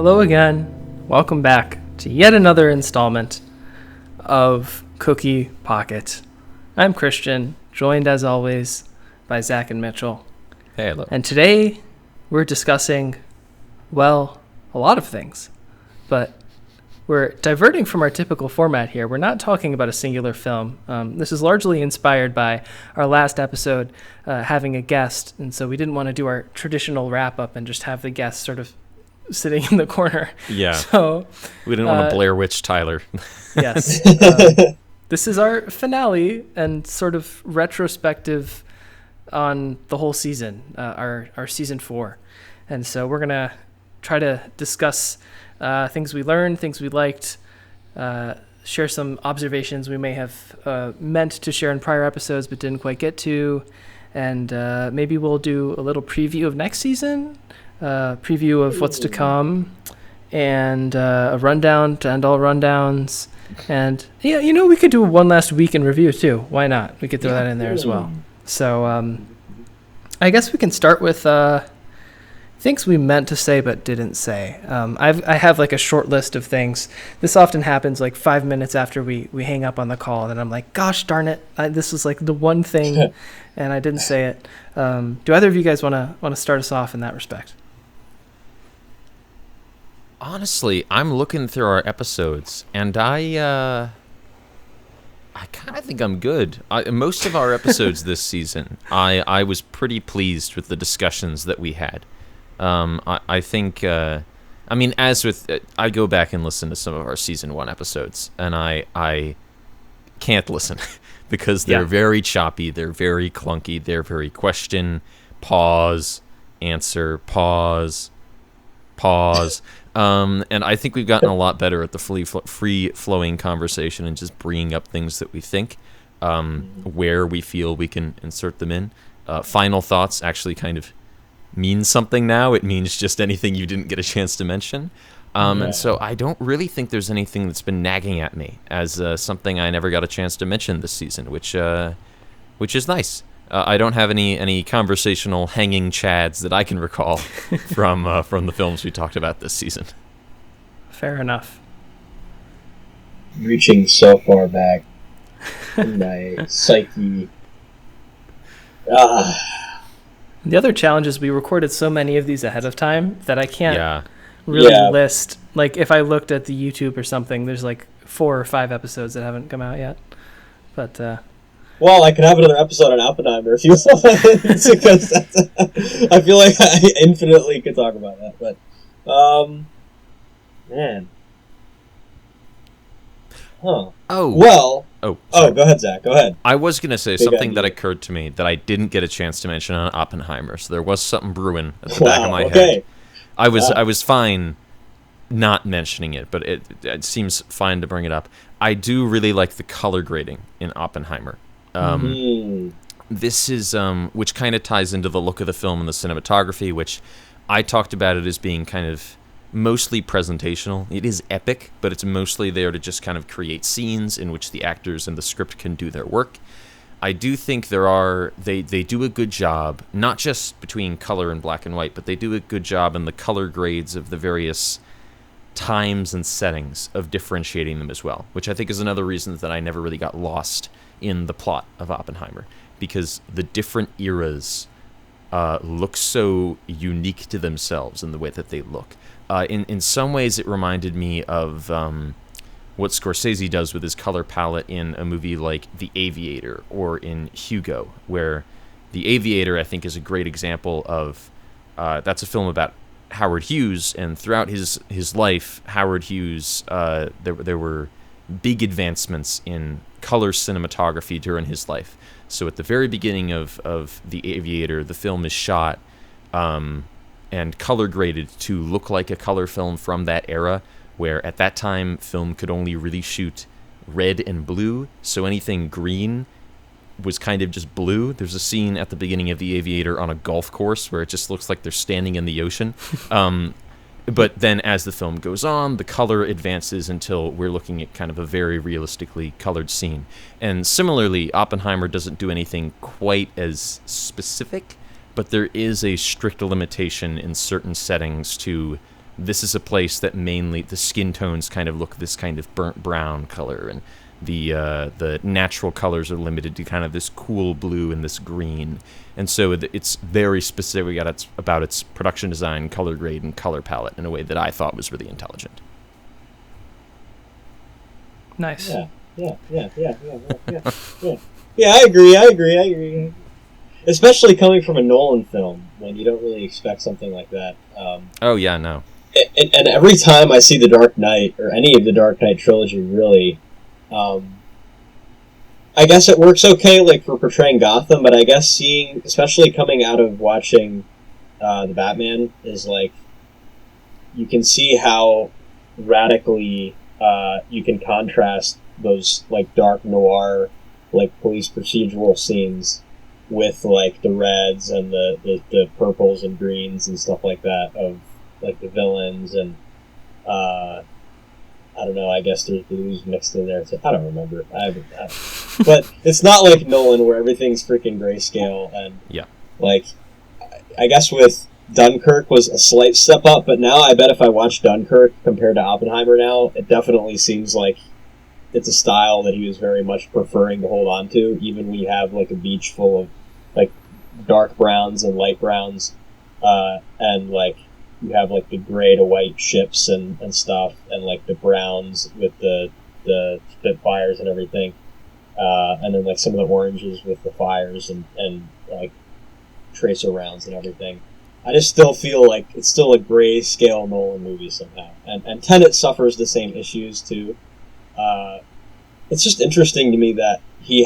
Hello again. Welcome back to yet another installment of Cookie Pocket. I'm Christian, joined as always by Zach and Mitchell. Hey, hello. And today we're discussing, well, a lot of things, but we're diverting from our typical format here. We're not talking about a singular film. This is largely inspired by our last episode having a guest, and so we didn't want to do our traditional wrap-up and just have the guest sort of sitting in the corner. Yeah. So we didn't want to Blair Witch Tyler. Yes. This is our finale and sort of retrospective on the whole season, our season 4. And so we're going to try to discuss things we learned, things we liked, share some observations we may have meant to share in prior episodes but didn't quite get to, and maybe we'll do a little preview of next season, preview of what's to come, and a rundown to end all rundowns. And yeah, we could do one last week in review too. Why not? We could throw that in there as well. So I guess we can start with things we meant to say but didn't say. I have like a short list of things. This often happens like 5 minutes after we hang up on the call, and I'm like, gosh darn it, this was like the one thing, and I didn't say it. Do either of you guys want to start us off in that respect? Honestly, I'm looking through our episodes, and I kind of think I'm good. Most of our episodes this season, I was pretty pleased with the discussions that we had. I think, as with, I go back and listen to some of our season 1 episodes, and I can't listen because they're very choppy, they're very clunky, they're very question, pause, answer, pause. And I think we've gotten a lot better at the free-flowing conversation and just bringing up things that we think, where we feel we can insert them in. Final thoughts actually kind of means something now. It means just anything you didn't get a chance to mention. And so I don't really think there's anything that's been nagging at me as something I never got a chance to mention this season, which is nice. I don't have any conversational hanging chads that I can recall from the films we talked about this season. Fair enough. Reaching so far back in my psyche. The other challenge is we recorded so many of these ahead of time that I can't really list. Like, if I looked at the YouTube or something, there's like 4 or 5 episodes that haven't come out yet. But well, I could have another episode on Oppenheimer if you want, because I feel like I infinitely could talk about that. But, man. Huh. Go ahead, Zach. Go ahead. I was going to say something that occurred to me that I didn't get a chance to mention on Oppenheimer, so there was something brewing at the back of my head. I was fine not mentioning it, but it seems fine to bring it up. I do really like the color grading in Oppenheimer. This is which kind of ties into the look of the film and the cinematography, which I talked about it as being kind of mostly presentational. It is epic, but it's mostly there to just kind of create scenes in which the actors and the script can do their work. I do think they do a good job, not just between color and black and white, but they do a good job in the color grades of the various times and settings of differentiating them as well, which I think is another reason that I never really got lost in the plot of Oppenheimer, because the different eras look so unique to themselves in the way that they look. In some ways, it reminded me of what Scorsese does with his color palette in a movie like The Aviator or in Hugo, where The Aviator, I think, is a great example of that's a film about Howard Hughes, and throughout his life, Howard Hughes, there were big advancements in color cinematography during his life. So at the very beginning of The Aviator, the film is shot and color graded to look like a color film from that era, where at that time film could only really shoot red and blue, so anything green was kind of just blue. There's a scene at the beginning of The Aviator on a golf course where it just looks like they're standing in the ocean. But then as the film goes on, the color advances until we're looking at kind of a very realistically colored scene. And similarly, Oppenheimer doesn't do anything quite as specific, but there is a strict limitation in certain settings to this is a place that mainly the skin tones kind of look this kind of burnt brown color, and the natural colors are limited to kind of this cool blue and this green. And so it's very specific about its production design, color grade, and color palette in a way that I thought was really intelligent. Nice. Yeah, I agree. Especially coming from a Nolan film, when you don't really expect something like that. Oh, yeah, no. And every time I see The Dark Knight, or any of the Dark Knight trilogy, really, I guess it works okay, like, for portraying Gotham, but I guess seeing, especially coming out of watching the Batman, is, like, you can see how radically you can contrast those, like, dark noir, like, police procedural scenes with, like, the reds and the purples and greens and stuff like that of, like, the villains, and I don't know, I guess there's blues mixed in there too. I don't remember. But it's not like Nolan where everything's freaking grayscale, and like, I guess with Dunkirk was a slight step up, but now I bet if I watch Dunkirk compared to Oppenheimer now, it definitely seems like it's a style that he was very much preferring to hold on to, even when you have like a beach full of like dark browns and light browns, and like you have like the gray to white ships and stuff, and like the browns with the Spitfires and everything, and then like some of the oranges with the fires and like tracer rounds and everything. I just still feel like it's still a grayscale Nolan movie somehow, and Tenet suffers the same issues too. It's just interesting to me that he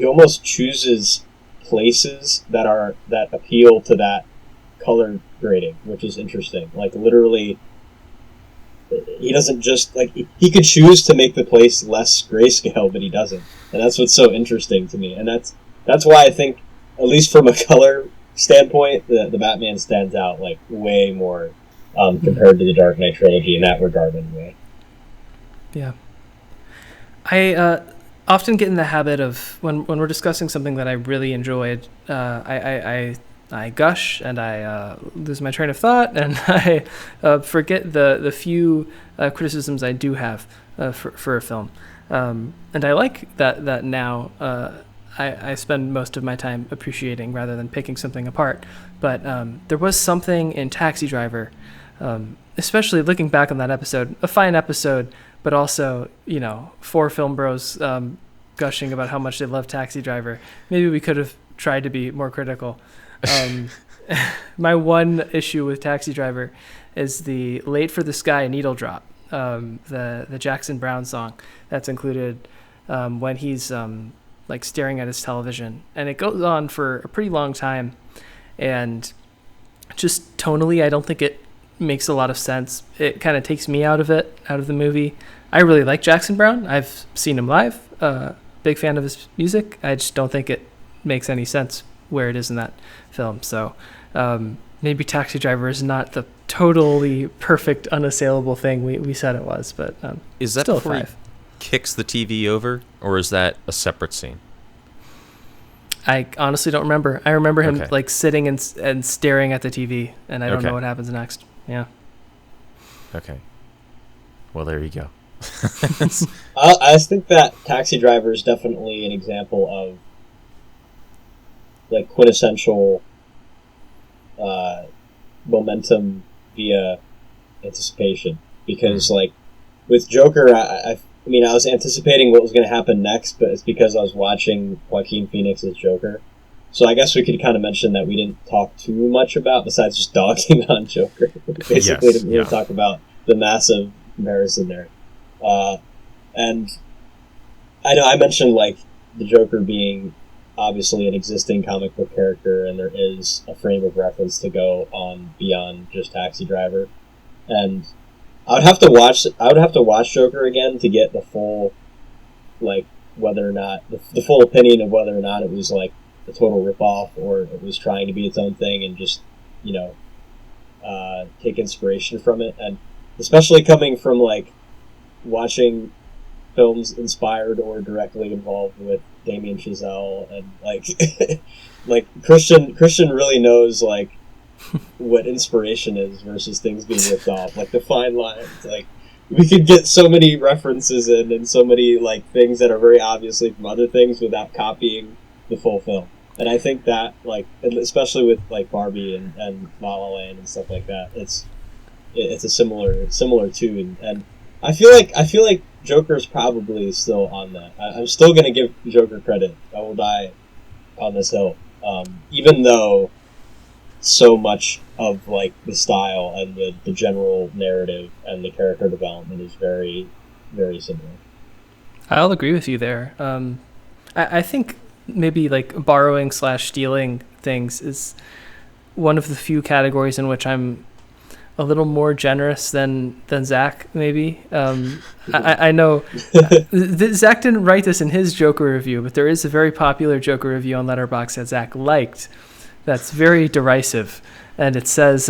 almost chooses places that appeal to that color grading, which is interesting. Like, literally, he doesn't just, like, he could choose to make the place less grayscale, but he doesn't, and that's what's so interesting to me. And that's why I think, at least from a color standpoint, the Batman stands out like way more compared to the Dark Knight trilogy in that regard, anyway. Yeah. I often get in the habit of, when we're discussing something that I really enjoyed, I gush and I lose my train of thought, and I forget the few criticisms I do have for a film. And I like that now I spend most of my time appreciating rather than picking something apart. But there was something in Taxi Driver, especially looking back on that episode, a fine episode, but also, four film bros gushing about how much they love Taxi Driver. Maybe we could have tried to be more critical. My one issue with Taxi Driver is the Late for the Sky Needle Drop, the Jackson Browne song that's included when he's like staring at his television, and it goes on for a pretty long time, and just tonally I don't think it makes a lot of sense. It kind of takes me out of the movie. I really like Jackson Browne. I've seen him live, big fan of his music. I just don't think it makes any sense where it is in that film. So maybe Taxi Driver is not the totally perfect, unassailable thing we said it was, but is that still a before 5. He kicks the TV over, or is that a separate scene? I honestly don't remember. I remember him Okay. like sitting and staring at the TV, and I don't Okay. know what happens next. Yeah. Okay. Well, there you go. I think that Taxi Driver is definitely an example of like quintessential momentum via anticipation, because like with Joker, I mean, I was anticipating what was going to happen next, but it's because I was watching Joaquin Phoenix's Joker. So I guess we could kind of mention that we didn't talk too much about, besides just dogging on Joker. Basically, Yes, didn't really talk about the massive comparison there. And I know I mentioned like the Joker being obviously an existing comic book character, and there is a frame of reference to go on beyond just Taxi Driver. And I would have to watch Joker again to get the full, like, whether or not the full opinion of whether or not it was like a total ripoff or it was trying to be its own thing and just take inspiration from it. And especially coming from like watching films inspired or directly involved with Damien Chazelle, and like like Christian really knows like what inspiration is versus things being ripped off, like the fine lines. Like, we could get so many references in and so many like things that are very obviously from other things without copying the full film. And I think that, like, especially with like Barbie and La La Land and stuff like that, it's a similar tune. And I feel like Joker's probably still on that. I'm still gonna give Joker credit. I will die on this hill, even though so much of like the style and the general narrative and the character development is very, very similar. I'll agree with you there. I think maybe like borrowing / stealing things is one of the few categories in which I'm a little more generous than Zach, maybe. I know Zach didn't write this in his Joker review, but there is a very popular Joker review on Letterboxd that Zach liked that's very derisive, and it says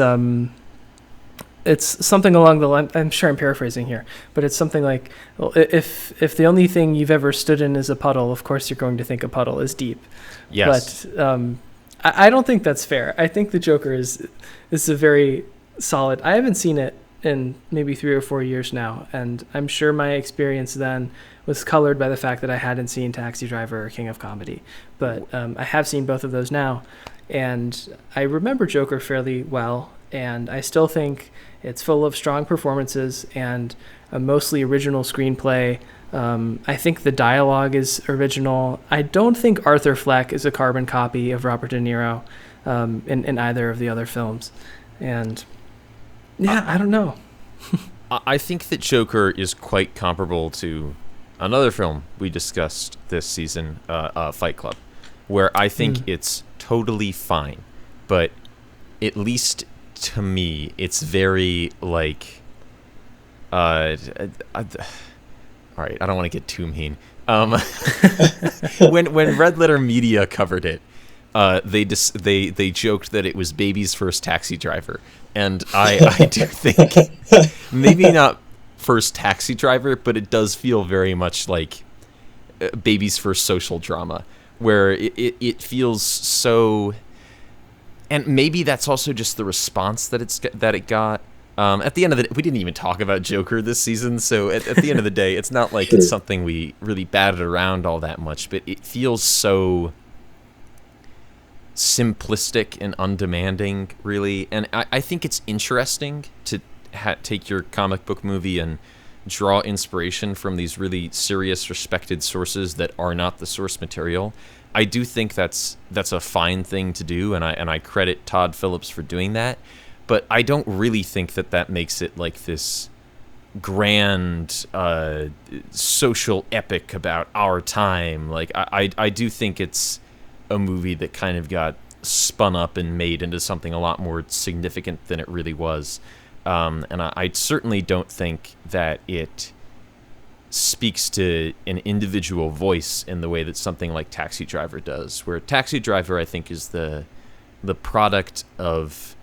it's something along the line, I'm sure I'm paraphrasing here, but it's something like, well, if the only thing you've ever stood in is a puddle, of course you're going to think a puddle is deep. Yes. But I don't think that's fair. I think the Joker is a very solid. I haven't seen it in maybe 3 or 4 years now, and I'm sure my experience then was colored by the fact that I hadn't seen Taxi Driver or King of Comedy. But I have seen both of those now, and I remember Joker fairly well, and I still think it's full of strong performances and a mostly original screenplay. I think the dialogue is original. I don't think Arthur Fleck is a carbon copy of Robert De Niro in either of the other films. And yeah, I don't know. I think that Joker is quite comparable to another film we discussed this season, Fight Club, where I think it's totally fine, but at least to me, it's very like, all right, I don't want to get too mean. When Red Letter Media covered it, they joked that it was baby's first Taxi Driver, and I do think maybe not first Taxi Driver, but it does feel very much like baby's first social drama, where it feels so. And maybe that's also just the response that it got. At the end of the day, we didn't even talk about Joker this season, so at the end of the day, it's not like it's something we really batted around all that much, but it feels so simplistic and undemanding, really. And I think it's interesting to take your comic book movie and draw inspiration from these really serious, respected sources that are not the source material. I do think that's a fine thing to do, and I credit Todd Phillips for doing that. But I don't really think that makes it like this grand social epic about our time. Like I do think it's a movie that kind of got spun up and made into something a lot more significant than it really was. And I certainly don't think that it speaks to an individual voice in the way that something like Taxi Driver does, where Taxi Driver, I think, is the product of,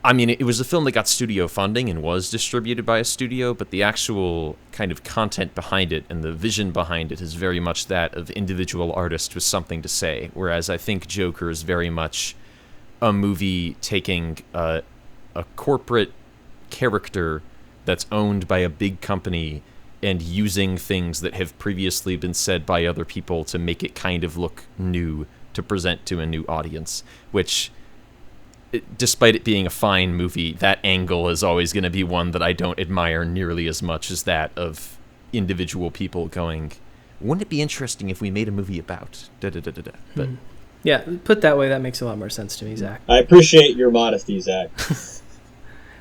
I mean, it was a film that got studio funding and was distributed by a studio, but the actual kind of content behind it and the vision behind it is very much that of individual artists with something to say, whereas I think Joker is very much a movie taking a corporate character that's owned by a big company and using things that have previously been said by other people to make it kind of look new, to present to a new audience, which, despite it being a fine movie, that angle is always going to be one that I don't admire nearly as much as that of individual people going, wouldn't it be interesting if we made a movie about da-da-da-da-da? But yeah, put that way, that makes a lot more sense to me, Zach. I appreciate your modesty, Zach.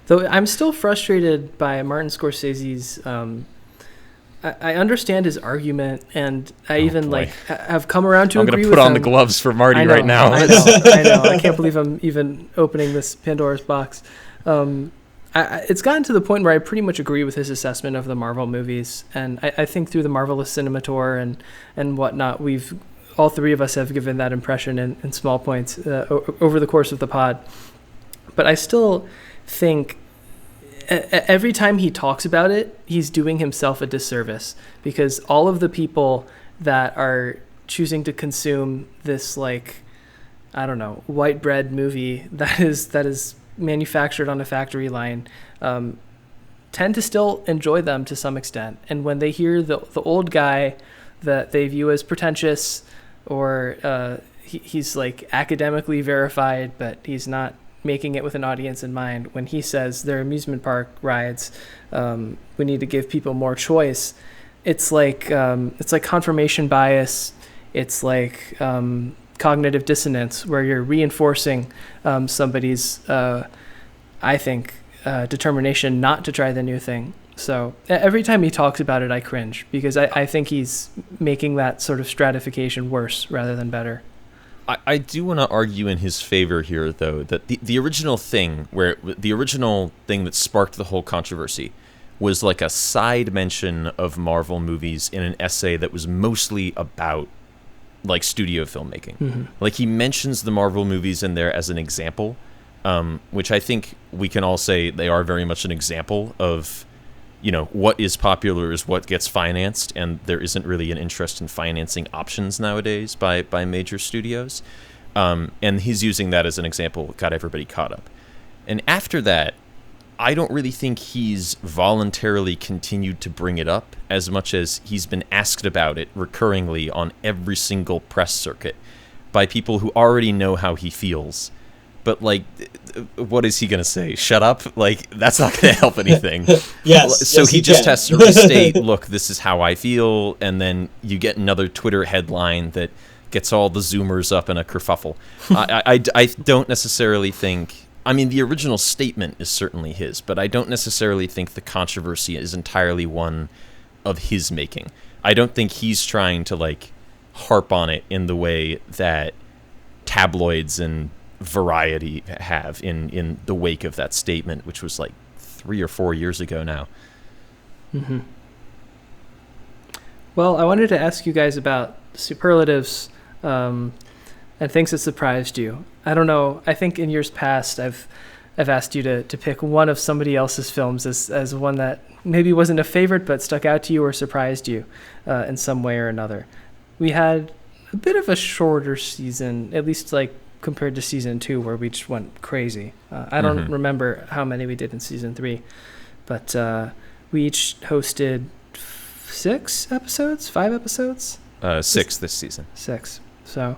Though I'm still frustrated by Martin Scorsese's. I understand his argument, and I have come around to agree with him. I'm going to put on the gloves for Marty right now. I know. I can't believe I'm even opening this Pandora's box. It's gotten to the point where I pretty much agree with his assessment of the Marvel movies, and I think through the Marvelous Cinemator and whatnot, all three of us have given that impression in small points over the course of the pod. But I still think every time he talks about it, he's doing himself a disservice, because all of the people that are choosing to consume this like I don't know, white bread movie that is manufactured on a factory line, tend to still enjoy them to some extent. And when they hear the old guy that they view as pretentious, or he's like academically verified, but he's not making it with an audience in mind, when he says their amusement park rides, we need to give people more choice, it's like confirmation bias. It's like cognitive dissonance, where you're reinforcing somebody's, I think, determination not to try the new thing. So every time he talks about it, I cringe, because I think he's making that sort of stratification worse rather than better. I do want to argue in his favor here, though, that the original thing that sparked the whole controversy was like a side mention of Marvel movies in an essay that was mostly about like studio filmmaking. Mm-hmm. Like, he mentions the Marvel movies in there as an example, which I think we can all say they are very much an example of, what is popular is what gets financed, and there isn't really an interest in financing options nowadays by major studios. And he's using that as an example, got everybody caught up. And after that, I don't really think he's voluntarily continued to bring it up as much as he's been asked about it recurringly on every single press circuit by people who already know how he feels. But, like, what is he going to say? Shut up? Like, that's not going to help anything. Yes. So he just has to restate, look, this is how I feel, and then you get another Twitter headline that gets all the Zoomers up in a kerfuffle. I don't necessarily think... I mean, the original statement is certainly his, but I don't necessarily think the controversy is entirely one of his making. I don't think he's trying to, like, harp on it in the way that tabloids and Variety have in the wake of that statement, which was, like, 3 or 4 years ago now. Mm-hmm. Well, I wanted to ask you guys about superlatives and things that surprised you. I don't know. I think in years past, I've asked you to pick one of somebody else's films as one that maybe wasn't a favorite but stuck out to you or surprised you in some way or another. We had a bit of a shorter season, at least like compared to season 2, where we just went crazy. I don't remember how many we did in season 3, but we each hosted 5 episodes? 6 this season. 6. So,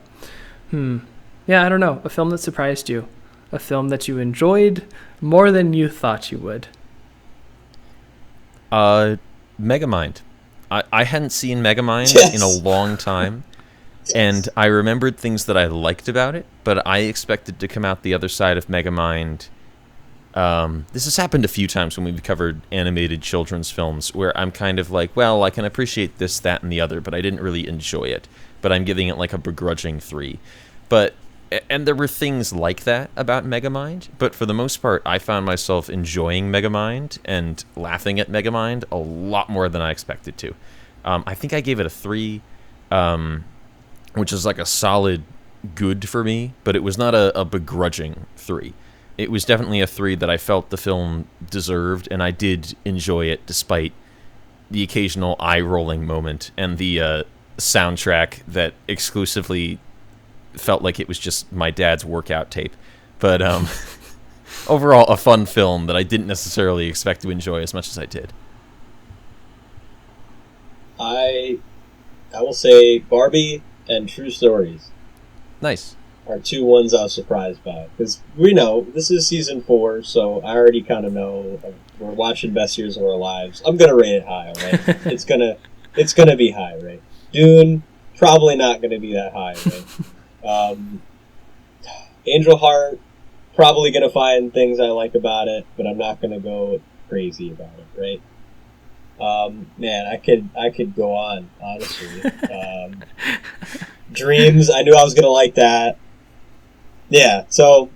yeah, I don't know. A film that surprised you. A film that you enjoyed more than you thought you would. Megamind. I hadn't seen Megamind in a long time. And I remembered things that I liked about it, but I expected to come out the other side of Megamind. This has happened a few times when we've covered animated children's films, where I'm kind of like, well, I can appreciate this, that, and the other, but I didn't really enjoy it. But I'm giving it like a begrudging 3. And there were things like that about Megamind, but for the most part, I found myself enjoying Megamind and laughing at Megamind a lot more than I expected to. I think I gave it a 3, which is like a solid good for me, but it was not a begrudging 3. It was definitely a 3 that I felt the film deserved, and I did enjoy it despite the occasional eye-rolling moment and the soundtrack that exclusively felt like it was just my dad's workout tape. But overall, a fun film that I didn't necessarily expect to enjoy as much as I did. I will say Barbie and True Stories. Nice. Are 2 ones I was surprised by. Because we know, this is season 4, so I already kind of know we're watching Best Years of Our Lives. I'm going to rate it high, right? It's gonna be high, right? Dune, probably not going to be that high, right? Angel Heart, probably going to find things I like about it, but I'm not going to go crazy about it, right? Man, I could go on, honestly. Dreams, I knew I was going to like that. Yeah, so,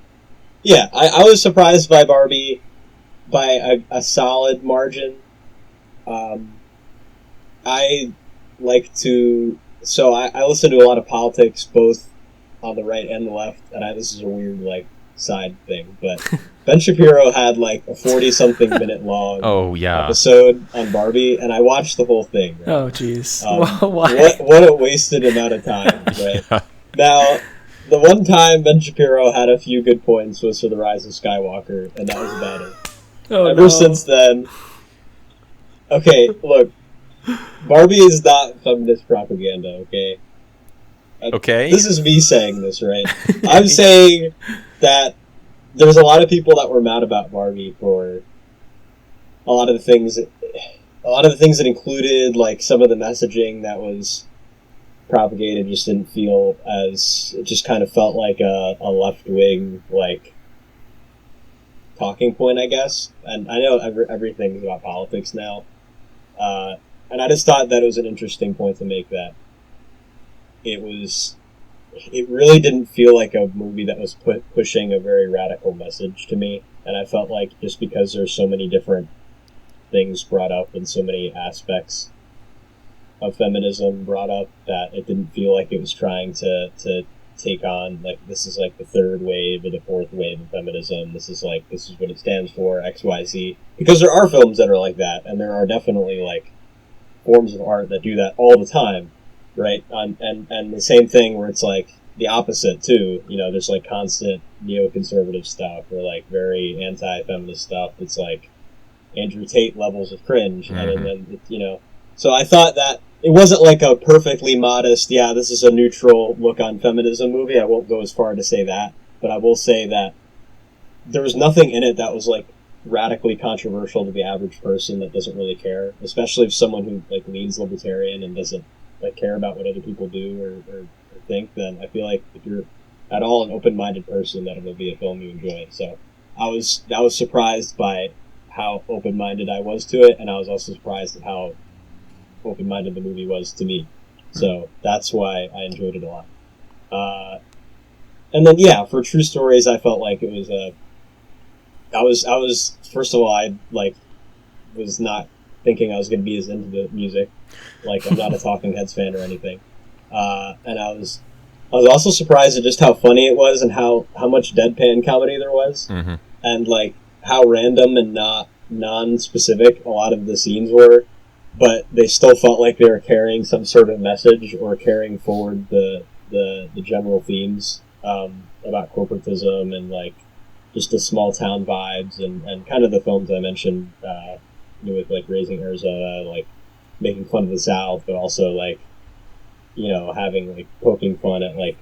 yeah, I was surprised by Barbie by a solid margin. I like to... So I listen to a lot of politics, both on the right and the left, and this is a weird, like, side thing, but Ben Shapiro had, like, a 40-something minute long episode on Barbie, and I watched the whole thing. Right? Oh, jeez. Why? What a wasted amount of time, right? Yeah. The one time Ben Shapiro had a few good points was for The Rise of Skywalker, and that was about it. Ever since then... Okay, look. Barbie is not feminist propaganda, okay? Okay. This is me saying this, right? I'm saying that there's a lot of people that were mad about Barbie for a lot of the things that included, like, some of the messaging that was propagated just didn't feel as... It just kind of felt like a left-wing, like, talking point, I guess. And I know everything's about politics now. And I just thought that it was an interesting point to make, that it really didn't feel like a movie that was pushing a very radical message to me. And I felt like just because there's so many different things brought up and so many aspects of feminism brought up, that it didn't feel like it was trying to take on, like, this is like the third wave or the fourth wave of feminism. This is what it stands for, XYZ. Because there are films that are like that, and there are definitely, like, forms of art that do that all the time, right? And the same thing where it's, like, the opposite, too. You know, there's, like, constant neoconservative stuff or, like, very anti-feminist stuff. It's, like, Andrew Tate levels of cringe. Mm-hmm. And then, you know... So I thought that it wasn't like a perfectly modest, yeah, this is a neutral look on feminism movie. I won't go as far to say that, but I will say that there was nothing in it that was, like, radically controversial to the average person that doesn't really care, especially if someone who, like, leans libertarian and doesn't, like, care about what other people do or think. Then I feel like if you're at all an open-minded person, that it will be a film you enjoy. So I was surprised by how open-minded I was to it, and I was also surprised at how open-minded the movie was to me. So that's why I enjoyed it a lot. And then, yeah, for True Stories, I felt like it was I was first of all, I, like, was not thinking I was going to be as into the music. Like, I'm not a Talking Heads fan or anything. And I was also surprised at just how funny it was and how much deadpan comedy there was. Mm-hmm. And, like, how random and not non-specific a lot of the scenes were. But they still felt like they were carrying some sort of message or carrying forward the general themes about corporatism and, like, just the small town vibes and kind of the films I mentioned with, like, Raising Arizona, like, making fun of the South, but also, like, you know, having, like, poking fun at, like,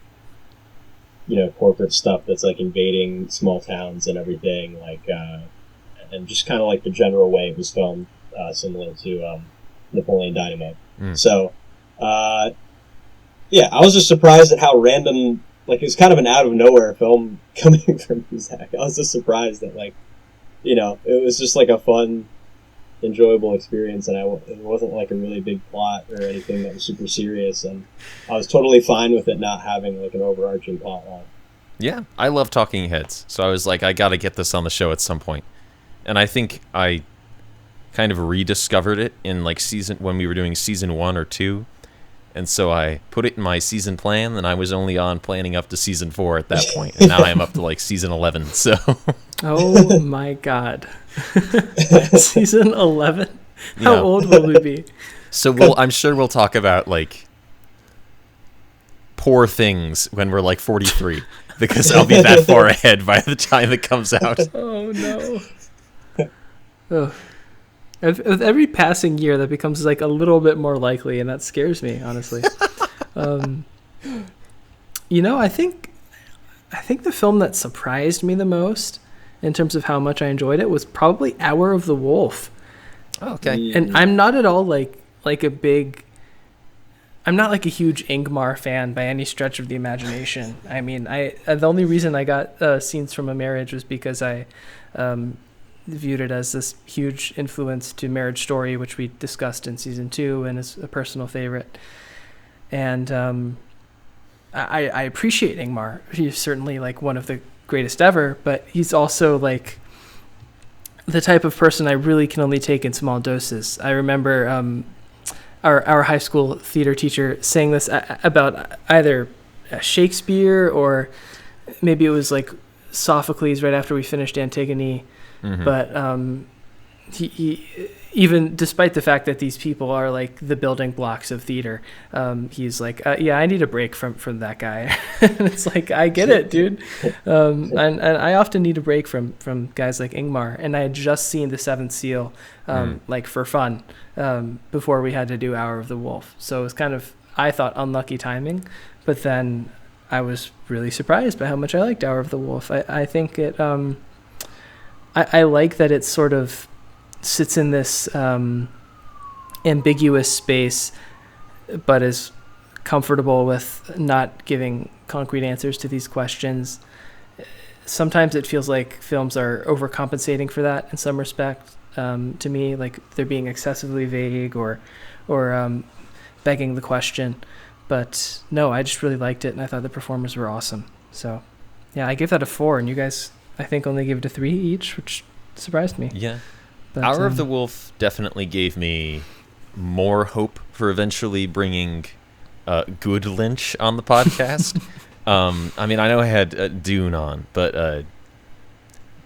you know, corporate stuff that's, like, invading small towns and everything, like, and just kind of like the general way it was filmed, similar to Napoleon Dynamite. So, yeah, I was just surprised at how random, like, it was kind of an out-of-nowhere film coming from Zach. I was just surprised that, like, you know, it was just, like, a fun, enjoyable experience, and it wasn't, like, a really big plot or anything that was super serious, and I was totally fine with it not having, like, an overarching plot line. Yeah, I love Talking Heads, so I was like, I gotta get this on the show at some point. And I think I kind of rediscovered it in, like, when we were doing season 1 or 2, and so I put it in my season plan, and I was only on planning up to season 4 at that point, and now I'm up to, like, season 11. So, oh my god, season 11. How old will we be? So I'm sure we'll talk about, like, poor things when we're, like, 43, because I'll be that far ahead by the time it comes out. Oh no. Oh. With every passing year, that becomes, like, a little bit more likely, and that scares me, honestly. You know, I think the film that surprised me the most in terms of how much I enjoyed it was probably Hour of the Wolf. Oh, okay. And I'm not at all like I'm not like a huge Ingmar fan by any stretch of the imagination. I mean, the only reason I got Scenes from a Marriage was because I viewed it as this huge influence to Marriage Story, which we discussed in season 2 and is a personal favorite. And I appreciate Ingmar. He's certainly, like, one of the greatest ever, but he's also, like, the type of person I really can only take in small doses. I remember our high school theater teacher saying this about either Shakespeare or maybe it was, like, Sophocles right after we finished Antigone. Mm-hmm. But even despite the fact that these people are like the building blocks of theater, he's like, yeah, I need a break from that guy. And it's like, I get it, dude. And I often need a break from guys like Ingmar. And I had just seen The Seventh Seal, like for fun, before we had to do Hour of the Wolf. So it was kind of, I thought, unlucky timing. But then I was really surprised by how much I liked Hour of the Wolf. I think it, I like that it sort of sits in this ambiguous space, but is comfortable with not giving concrete answers to these questions. Sometimes it feels like films are overcompensating for that in some respect, to me, like they're being excessively vague or begging the question. But no, I just really liked it, and I thought the performers were awesome. So yeah, I gave that a 4, and you guys, I think, only gave it a 3 each, which surprised me. Yeah. But, Hour of the Wolf definitely gave me more hope for eventually bringing good Lynch on the podcast. I mean, I know I had Dune on, but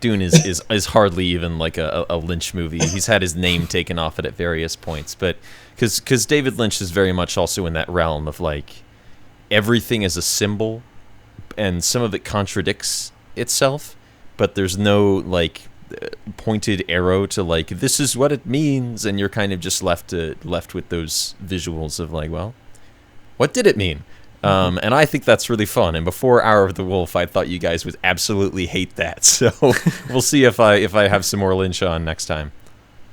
Dune is hardly even like a Lynch movie. He's had his name taken off it at various points, but because David Lynch is very much also in that realm of like everything is a symbol, and some of it contradicts itself, but there's no like pointed arrow to like this is what it means, and you're kind of just left with those visuals of like, well, what did it mean? And I think that's really fun. And before Hour of the Wolf, I thought you guys would absolutely hate that. So we'll see if I have some more Lynch on next time.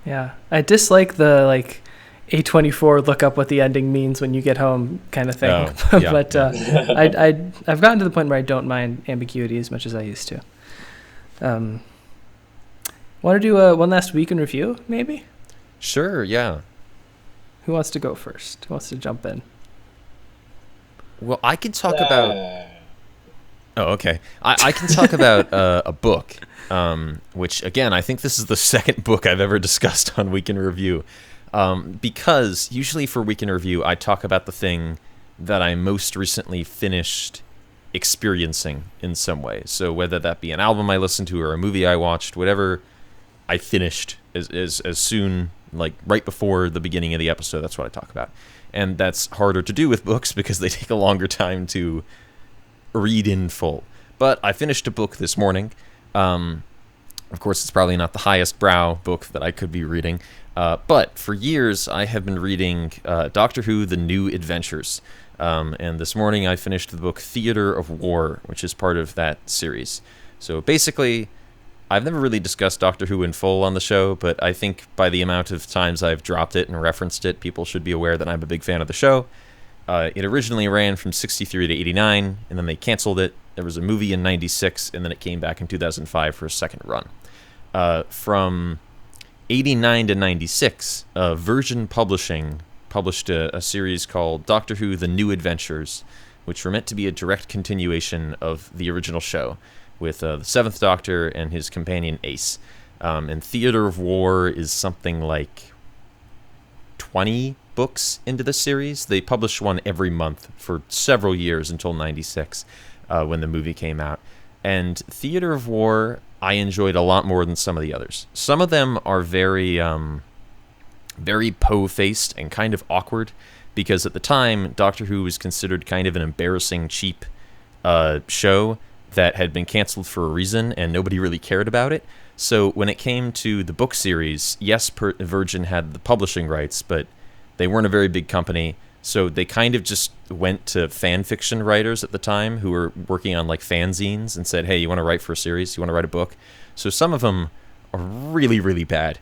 Yeah, I dislike the like A24 look up what the ending means when you get home kind of thing. Oh, yeah, but I've gotten to the point where I don't mind ambiguity as much as I used to. Want to do one last week in review, maybe? Sure, yeah. Who wants to go first? Who wants to jump in? Well, I can talk about... Oh, okay. I can talk about a book, which, again, I think this is the second book I've ever discussed on Week in Review. Because usually for Week in Review, I talk about the thing that I most recently finished experiencing in some way. So whether that be an album I listened to or a movie I watched, whatever I finished as soon, like right before the beginning of the episode, that's what I talk about. And that's harder to do with books because they take a longer time to read in full. But I finished a book this morning. Of course, it's probably not the highest brow book that I could be reading. But for years, I have been reading Doctor Who, The New Adventures. And this morning, I finished the book Theater of War, which is part of that series. So basically, I've never really discussed Doctor Who in full on the show, but I think by the amount of times I've dropped it and referenced it, people should be aware that I'm a big fan of the show. It originally ran from 63 to 89, and then they canceled it. There was a movie in 96, and then it came back in 2005 for a second run. From 89 to 96, Virgin Publishing published a series called Doctor Who, The New Adventures, which were meant to be a direct continuation of the original show, with the Seventh Doctor and his companion Ace. And Theater of War is something like 20 books into the series. They published one every month for several years until 96, when the movie came out. And Theater of War, I enjoyed a lot more than some of the others. Some of them are very po-faced and kind of awkward, because at the time, Doctor Who was considered kind of an embarrassing, cheap show that had been canceled for a reason, and nobody really cared about it. So when it came to the book series, yes, Virgin had the publishing rights, but they weren't a very big company, so they kind of just went to fan fiction writers at the time who were working on like fanzines and said, hey, you want to write for a series? You want to write a book? So some of them are really, really bad,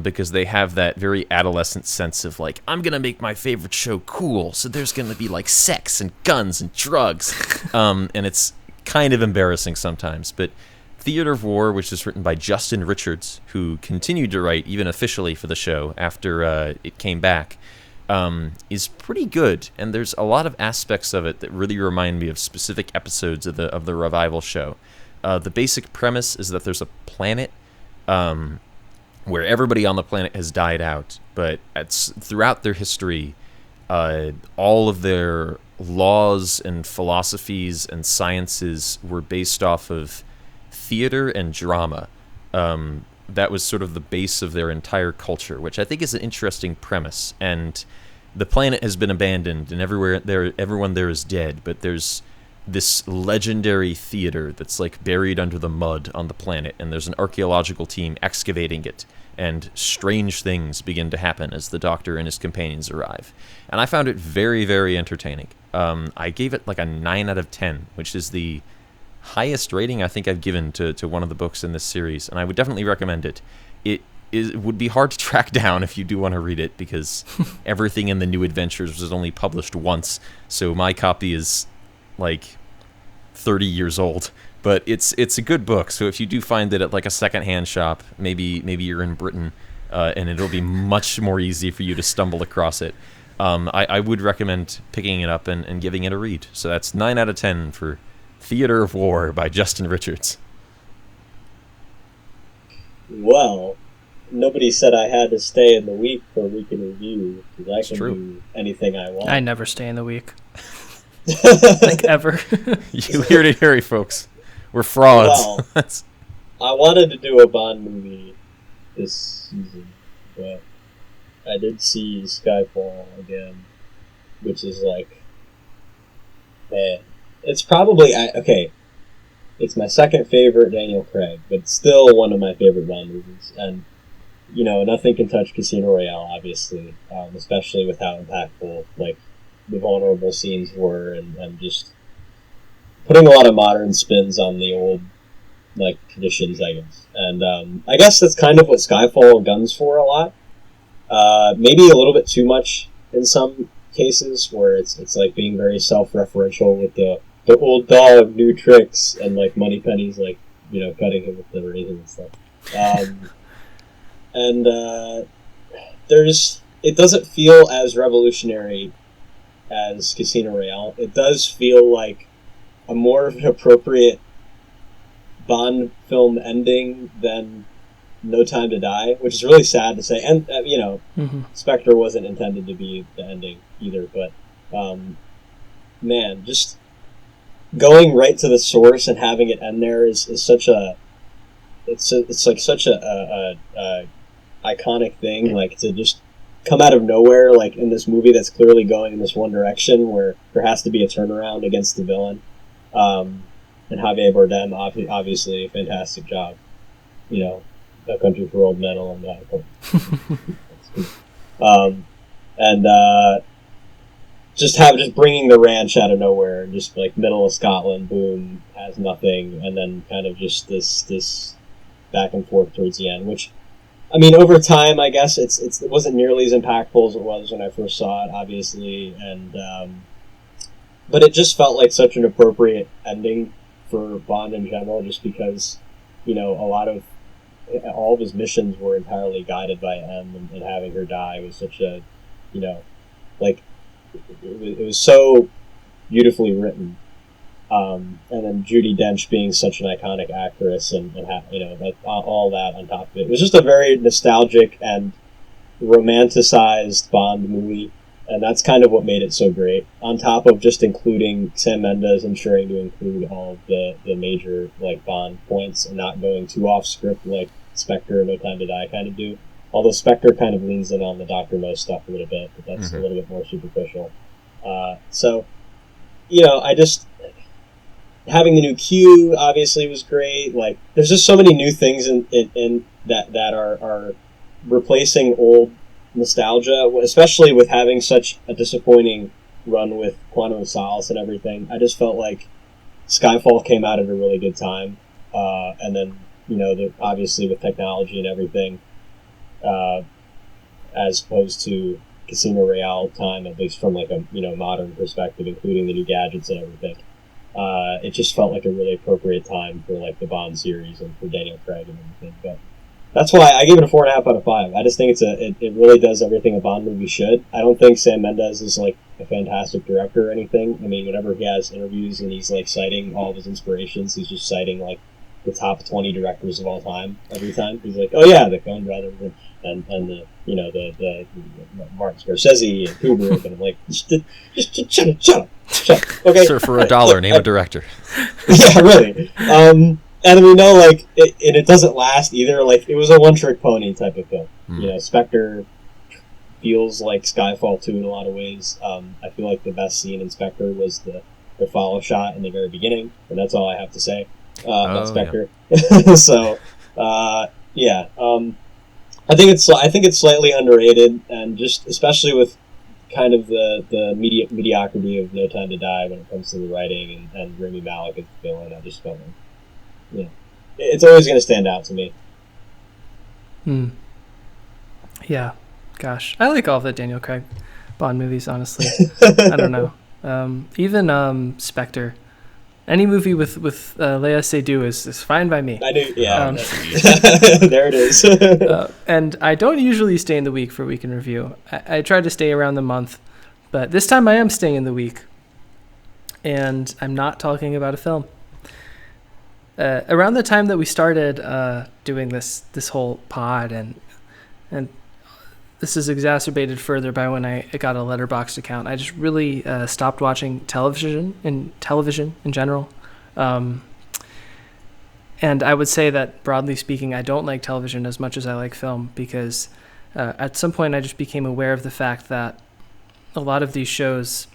because they have that very adolescent sense of like, I'm going to make my favorite show cool, so there's going to be like sex and guns and drugs, and it's kind of embarrassing sometimes. But Theater of War, which is written by Justin Richards, who continued to write even officially for the show after it came back, is pretty good, and there's a lot of aspects of it that really remind me of specific episodes of the revival show. The basic premise is that there's a planet where everybody on the planet has died out, but throughout their history, all of their laws and philosophies and sciences were based off of theater and drama. that was sort of the base of their entire culture, which I think is an interesting premise. And the planet has been abandoned, and everyone there is dead, but there's this legendary theater that's like buried under the mud on the planet, and there's an archaeological team excavating it, and strange things begin to happen as the Doctor and his companions arrive. And I found it very, very entertaining. I gave it like a 9 out of 10, which is the highest rating I think I've given to one of the books in this series, and I would definitely recommend it. It would be hard to track down if you do want to read it, because everything in the New Adventures was only published once, so my copy is like 30 years old. But it's a good book, so if you do find it at like a secondhand shop, maybe you're in Britain, and it'll be much more easy for you to stumble across it. I would recommend picking it up and giving it a read. So that's 9 out of 10 for Theater of War by Justin Richards. Well, nobody said I had to stay in the week for a week in review, because I can do anything I want. I never stay in the week. Like, ever. You heard it here, folks. We're frauds. Well, I wanted to do a Bond movie this season, but I did see Skyfall again, which is like, man, it's probably, okay, it's my second favorite Daniel Craig, but still one of my favorite Bond movies. And, you know, nothing can touch Casino Royale, obviously, especially with how impactful, like, the vulnerable scenes were, and just putting a lot of modern spins on the old, like, traditions, I guess. And I guess that's kind of what Skyfall guns for a lot. Maybe a little bit too much in some cases, where it's like being very self-referential with the old dog, new tricks, and like Moneypenny's like, you know, cutting him with the razor and stuff. And it doesn't feel as revolutionary as Casino Royale. It does feel like a more of an appropriate Bond film ending than No Time to Die, which is really sad to say. And, you know, Spectre wasn't intended to be the ending either, but, man, just going right to the source and having it end there is such a... It's like such a iconic thing, like, to just come out of nowhere, like, in this movie that's clearly going in this one direction, where there has to be a turnaround against the villain. And Javier Bardem, obviously, a fantastic job. You know, No Country for Old Men on that. And just bringing the ranch out of nowhere, and just like middle of Scotland, boom, has nothing, and then kind of just this back and forth towards the end, which, I mean, over time, I guess it wasn't nearly as impactful as it was when I first saw it, obviously, and but it just felt like such an appropriate ending for Bond in general, just because, you know, all of his missions were entirely guided by M, and having her die was such a, you know, like, it was so beautifully written. And then Judi Dench being such an iconic actress, and you know, that, all that on top of it. It was just a very nostalgic and romanticized Bond movie, and that's kind of what made it so great. On top of just including Sam Mendes, ensuring to include all of the major, like, Bond points, and not going too off script like Spectre and No Time to Die kind of do. Although Spectre kind of leans in on the Dr. No stuff a little bit, but that's a little bit more superficial. So, you know, having the new Q obviously was great. Like, there's just so many new things in that are replacing old nostalgia, especially with having such a disappointing run with Quantum of Solace and everything. I just felt like Skyfall came out at a really good time, and then, you know, obviously with technology and everything, as opposed to Casino Royale time, at least from like a, you know, modern perspective, including the new gadgets and everything. It just felt like a really appropriate time for like the Bond series and for Daniel Craig and everything. But that's why I gave it a 4.5 out of 5. I just think it really does everything a Bond movie should. I don't think Sam Mendes is like a fantastic director or anything. I mean, whenever he has interviews and he's like citing all of his inspirations, he's just citing like the top 20 directors of all time every time. He's like, oh yeah, the Coen brothers and the, you know, the Martin Scorsese and Kubrick, and I'm like, just shut up. Okay. Sir, for $1, name a director. Yeah, really. And we know, like, it doesn't last either. Like, it was a one-trick pony type of film. You know, Spectre feels like Skyfall 2 in a lot of ways. I feel like the best scene in Spectre was the follow shot in the very beginning, and that's all I have to say about Spectre. Yeah. So, yeah. I think it's slightly underrated, and just especially with kind of the mediocrity of No Time to Die when it comes to the writing and Rami Malek as the villain. I just felt like, you know, it's always going to stand out to me. Yeah, gosh, I like all the Daniel Craig Bond movies. Honestly, I don't know. Even Spectre, any movie with Léa Seydoux is fine by me. I do, yeah. There it is. And I don't usually stay in the week for week in review. I try to stay around the month, but this time I am staying in the week, and I'm not talking about a film. Around the time that we started doing this whole pod, and this is exacerbated further by when I got a Letterboxd account, I just really stopped watching television in general. And I would say that, broadly speaking, I don't like television as much as I like film, because at some point I just became aware of the fact that a lot of these shows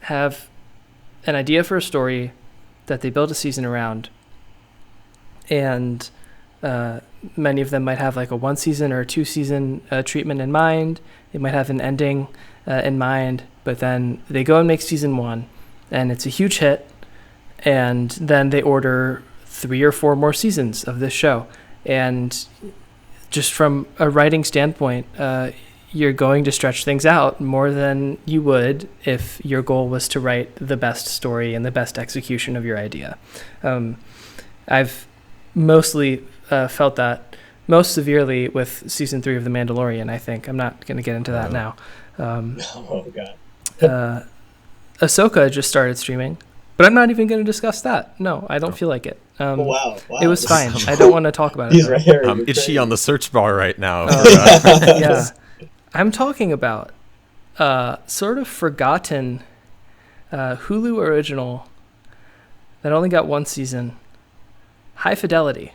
have an idea for a story that they build a season around, and many of them might have like a 1 season or a 2 season treatment in mind. They might have an ending in mind, but then they go and make season 1, and it's a huge hit, and then they order 3 or 4 more seasons of this show. And just from a writing standpoint, you're going to stretch things out more than you would if your goal was to write the best story and the best execution of your idea. I've mostly felt that most severely with season 3 of The Mandalorian, I think. I'm not going to get into that now. Oh, God. Ahsoka just started streaming, but I'm not even going to discuss that. No, I don't feel like it. Wow. It was fine. I don't want to talk about it. He's right here. Is she on the search bar right now? Yeah. I'm talking about sort of forgotten Hulu original that only got 1 season, High Fidelity,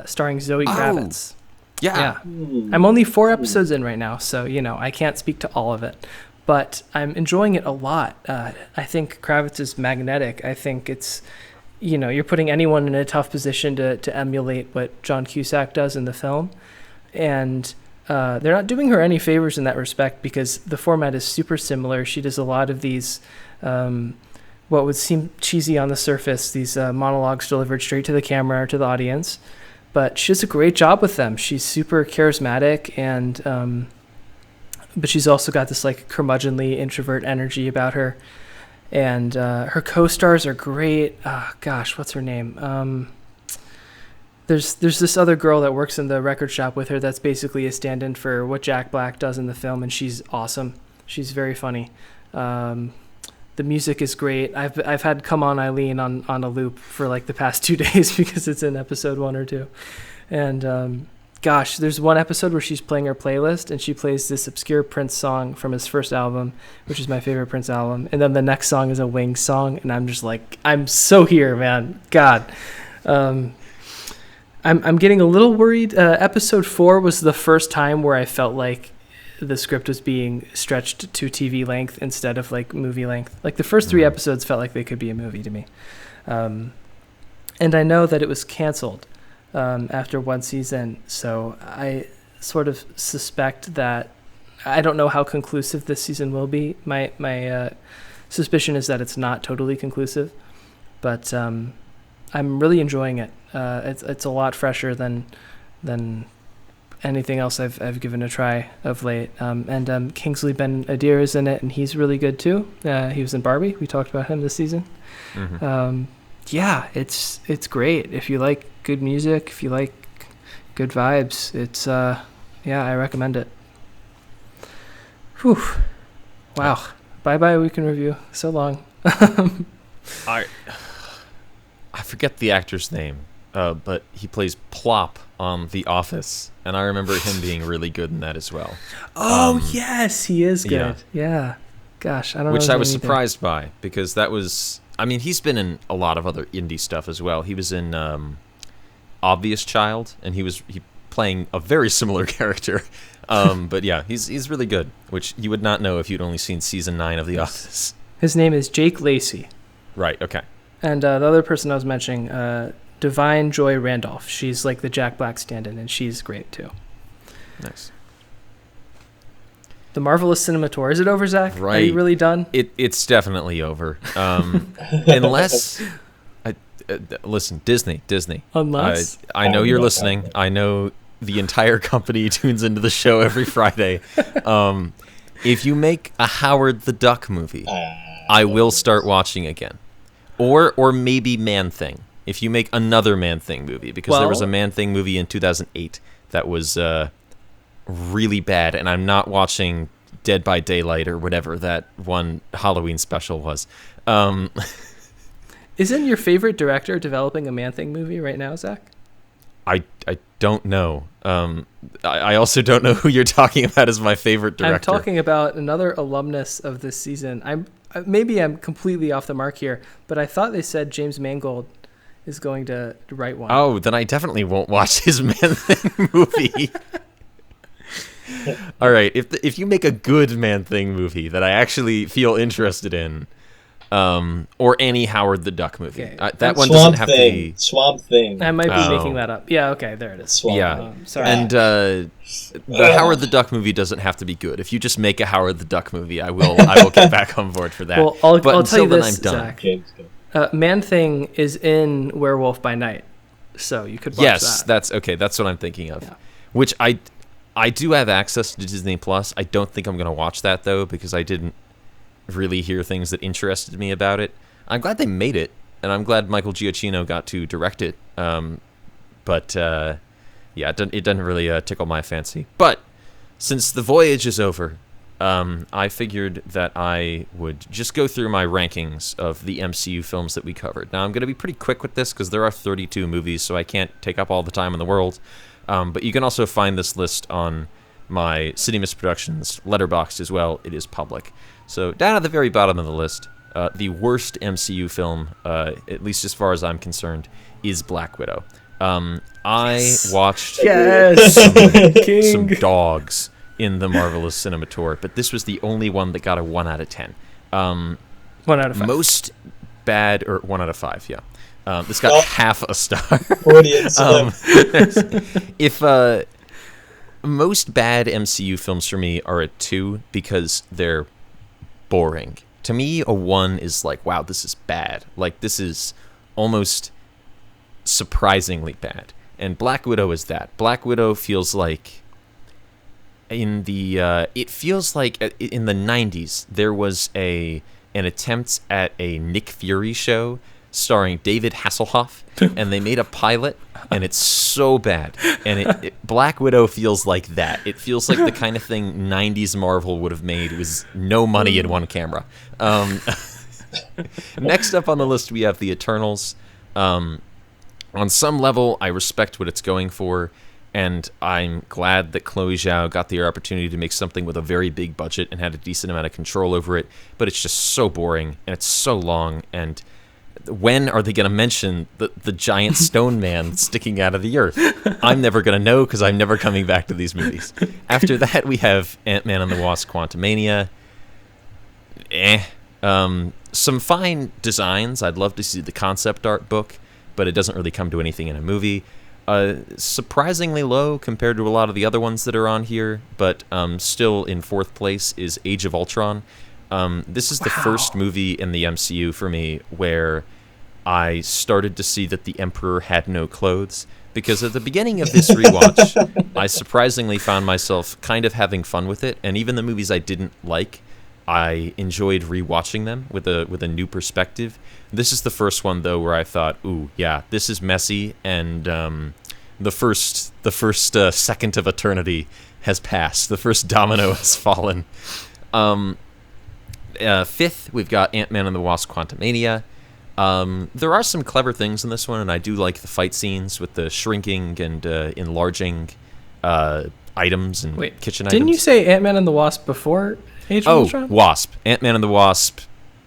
starring Zoe Kravitz. Yeah. I'm only 4 episodes in right now, so, I can't speak to all of it. But I'm enjoying it a lot. I think Kravitz is magnetic. I think it's, you're putting anyone in a tough position to emulate what John Cusack does in the film. And they're not doing her any favors in that respect, because the format is super similar. She does a lot of these, what would seem cheesy on the surface, these monologues delivered straight to the camera or to the audience. But she does a great job with them. She's super charismatic, and but she's also got this like curmudgeonly introvert energy about her. And her co-stars are great. Gosh, what's her name? There's this other girl that works in the record shop with her that's basically a stand-in for what Jack Black does in the film, and she's awesome. She's very funny. The music is great. I've had Come On Eileen on a loop for like the past 2 days because it's in episode 1 or 2. And gosh, there's one episode where she's playing her playlist, and she plays this obscure Prince song from his first album, which is my favorite Prince album. And then the next song is a Wings song, and I'm just like, I'm so here, man. God. I'm getting a little worried. Episode 4 was the first time where I felt like the script was being stretched to TV length instead of like movie length. Like the first 3 episodes felt like they could be a movie to me. And I know that it was canceled after 1 season, so I sort of suspect that, I don't know how conclusive this season will be. My suspicion is that it's not totally conclusive, but I'm really enjoying it. It's a lot fresher than anything else I've given a try of late. And Kingsley Ben-Adir is in it, and he's really good too. He was in Barbie. We talked about him this season. Yeah, it's great. If you like good music, if you like good vibes, it's I recommend it. Whew. Wow. Bye Week in Review. So long. I forget the actor's name, but he plays Plop on The Office, and I remember him being really good in that as well. Oh, yes, he is good. Yeah. Gosh, I don't know. Which I was surprised by, because that was, I mean, he's been in a lot of other indie stuff as well. He was in obvious child, and he playing a very similar character. But yeah, he's really good, which you would not know if you'd only seen season 9 of The Office. His name is Jake Lacey. Right. Okay. And the other person I was mentioning, Divine Joy Randolph. She's like the Jack Black stand-in, and she's great too. Nice. The Marvelous Cinema Tour. Is it over, Zach? Right. Are you really done? It's definitely over. Unless, listen, Disney. Unless? I know you're listening. I know the entire company tunes into the show every Friday. If you make a Howard the Duck movie, I will start watching again. Or maybe Man-Thing. If you make another Man-Thing movie, because there was a Man-Thing movie in 2008 that was really bad, and I'm not watching Dead by Daylight or whatever that one Halloween special was. Isn't your favorite director developing a Man-Thing movie right now, Zach? I don't know. I also don't know who you're talking about as my favorite director. I'm talking about another alumnus of this season. Maybe I'm completely off the mark here, but I thought they said James Mangold is going to write one. Oh, then I definitely won't watch his Man-Thing movie. All right, if you make a good Man-Thing movie that I actually feel interested in, or any Howard the Duck movie, okay. That one doesn't have to be Swamp Thing. I might be making that up. Yeah, okay, there it is. Sorry. And the Howard the Duck movie doesn't have to be good. If you just make a Howard the Duck movie, I will get back on board for that. Well, I'll tell you this, I'm done. Zach. Man-Thing is in Werewolf by Night, so you could watch that. Yes, that's okay. That's what I'm thinking of. Yeah. Which I do have access to Disney Plus. I don't think I'm going to watch that though, because I didn't really hear things that interested me about it. I'm glad they made it, and I'm glad Michael Giacchino got to direct it. But it doesn't really tickle my fancy. But since the voyage is over, I figured that I would just go through my rankings of the MCU films that we covered. Now, I'm going to be pretty quick with this because there are 32 movies, so I can't take up all the time in the world. But you can also find this list on my City Miss Productions Letterboxd as well. It is public. So down at the very bottom of the list, the worst MCU film, at least as far as I'm concerned, is Black Widow. I watched some dogs in the Marvelous Cinema Tour, but this was the only one that got a 1 out of 10. 1 out of 5. Most bad, or 1 out of 5, yeah. This got half a star. If most bad MCU films for me are a 2 because they're boring. To me, a 1 is like, wow, this is bad. Like, this is almost surprisingly bad. And Black Widow is that. Black Widow feels like in the in the 90s there was an attempt at a Nick Fury show starring David Hasselhoff, and they made a pilot, and it's so bad. And Black Widow feels like that. It feels like the kind of thing 90s Marvel would have made with no money in one camera. Next up on the list, we have The Eternals. On some level, I respect what it's going for, and I'm glad that Chloe Zhao got the opportunity to make something with a very big budget and had a decent amount of control over it, but it's just so boring, and it's so long, and when are they going to mention the giant stone man sticking out of the earth? I'm never going to know because I'm never coming back to these movies. After that, we have Ant-Man and the Wasp: Quantumania. Some fine designs. I'd love to see the concept art book, but it doesn't really come to anything in a movie. Surprisingly low compared to a lot of the other ones that are on here, but still in 4th place is Age of Ultron. This is the first movie in the MCU for me where I started to see that the Emperor had no clothes, because at the beginning of this rewatch, I surprisingly found myself kind of having fun with it, and even the movies I didn't like, I enjoyed rewatching them with a new perspective. This is the first one, though, where I thought, ooh, yeah, this is messy, and the first second of eternity has passed. The first domino has fallen. 5th, we've got Ant-Man and the Wasp: Quantumania. There are some clever things in this one, and I do like the fight scenes with the shrinking and enlarging items and kitchen items. Didn't you say Ant-Man and the Wasp before Age of Ultron? Wasp. Ant-Man and the Wasp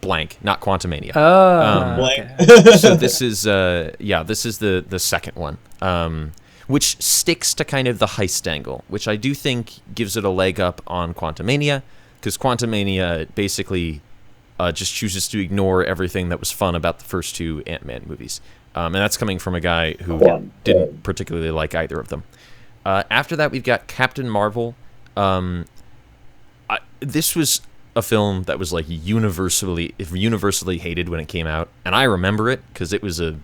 blank, not Quantumania. Okay. So this is the second one, which sticks to kind of the heist angle, which I do think gives it a leg up on Quantumania, because Quantumania basically just chooses to ignore everything that was fun about the first two Ant-Man movies. And that's coming from a guy who didn't particularly like either of them. After that, we've got Captain Marvel. This was a film that was like universally hated when it came out, and I remember it because it was a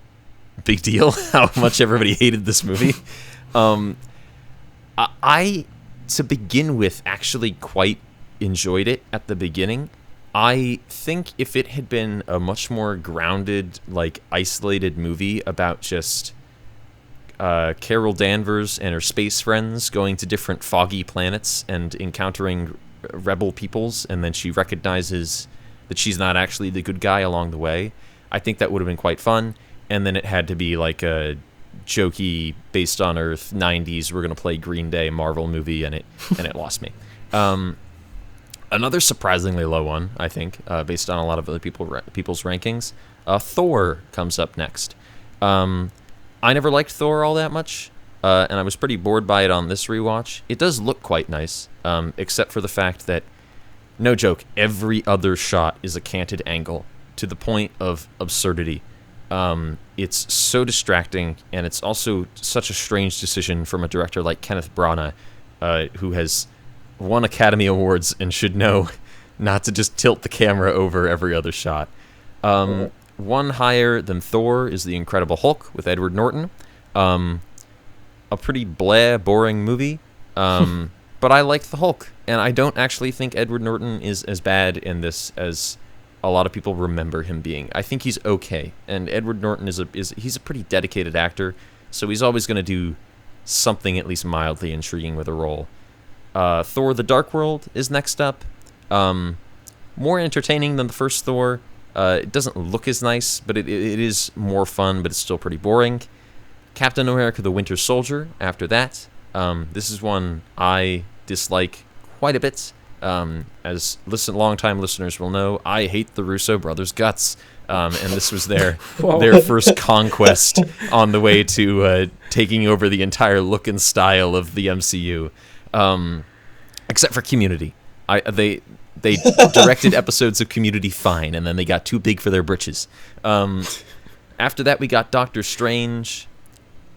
big deal how much everybody hated this movie. I, to begin with, actually quite enjoyed it at the beginning. I think if it had been a much more grounded, like, isolated movie about just Carol Danvers and her space friends going to different foggy planets and encountering rebel peoples, and then she recognizes that she's not actually the good guy along the way, I think that would have been quite fun. And then it had to be like a jokey, based on Earth, 90s, we're going to play Green Day Marvel movie, and it lost me. Another surprisingly low one, I think, based on a lot of other people's rankings. Thor comes up next. I never liked Thor all that much, and I was pretty bored by it on this rewatch. It does look quite nice, except for the fact that, no joke, every other shot is a canted angle to the point of absurdity. It's so distracting, and it's also such a strange decision from a director like Kenneth Branagh, who has won Academy Awards and should know not to just tilt the camera over every other shot. One higher than Thor is The Incredible Hulk with Edward Norton. A pretty blah, boring movie, but I liked the Hulk, and I don't actually think Edward Norton is as bad in this as a lot of people remember him being. I think he's okay, and Edward Norton he's a pretty dedicated actor, so he's always going to do something at least mildly intriguing with a role. Thor: The Dark World is next up. More entertaining than the first Thor. It doesn't look as nice, but it is more fun, but it's still pretty boring. Captain America: The Winter Soldier after that. This is one I dislike quite a bit. As long-time listeners will know, I hate the Russo brothers' guts. And this was their first conquest on the way to taking over the entire look and style of the MCU. Except for Community. They directed episodes of Community fine, and then they got too big for their britches. After that, we got Doctor Strange.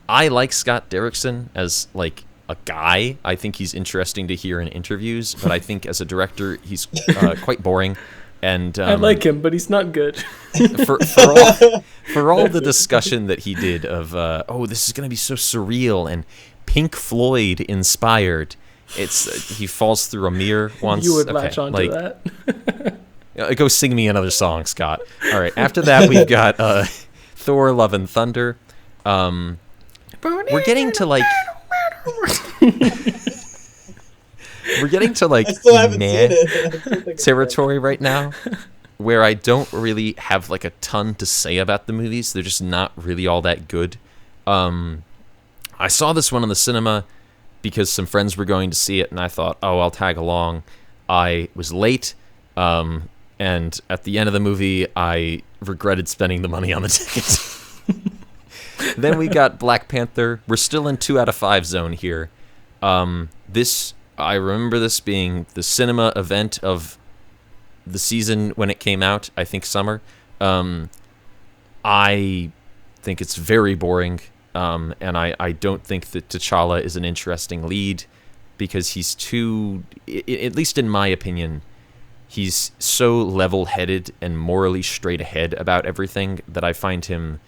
I like Scott Derrickson as, like, a guy. I think he's interesting to hear in interviews, but I think as a director, he's quite boring. And I like him, but he's not good. for all the discussion that he did of, this is going to be so surreal and Pink Floyd inspired. He falls through a mirror once. You would latch on to that. Go sing me another song, Scott. All right. After that, we've got Thor: Love and Thunder. We're getting to like meh territory right now, where I don't really have like a ton to say about the movies. They're just not really all that good. I saw this one in the cinema because some friends were going to see it, and I thought, I'll tag along. I was late, and at the end of the movie, I regretted spending the money on the tickets. Then we got Black Panther. We're still in 2 out of 5 zone here. I remember this being the cinema event of the season when it came out, I think summer. I think it's very boring, and I don't think that T'Challa is an interesting lead because he's too, at least in my opinion, he's so level-headed and morally straight ahead about everything that I find him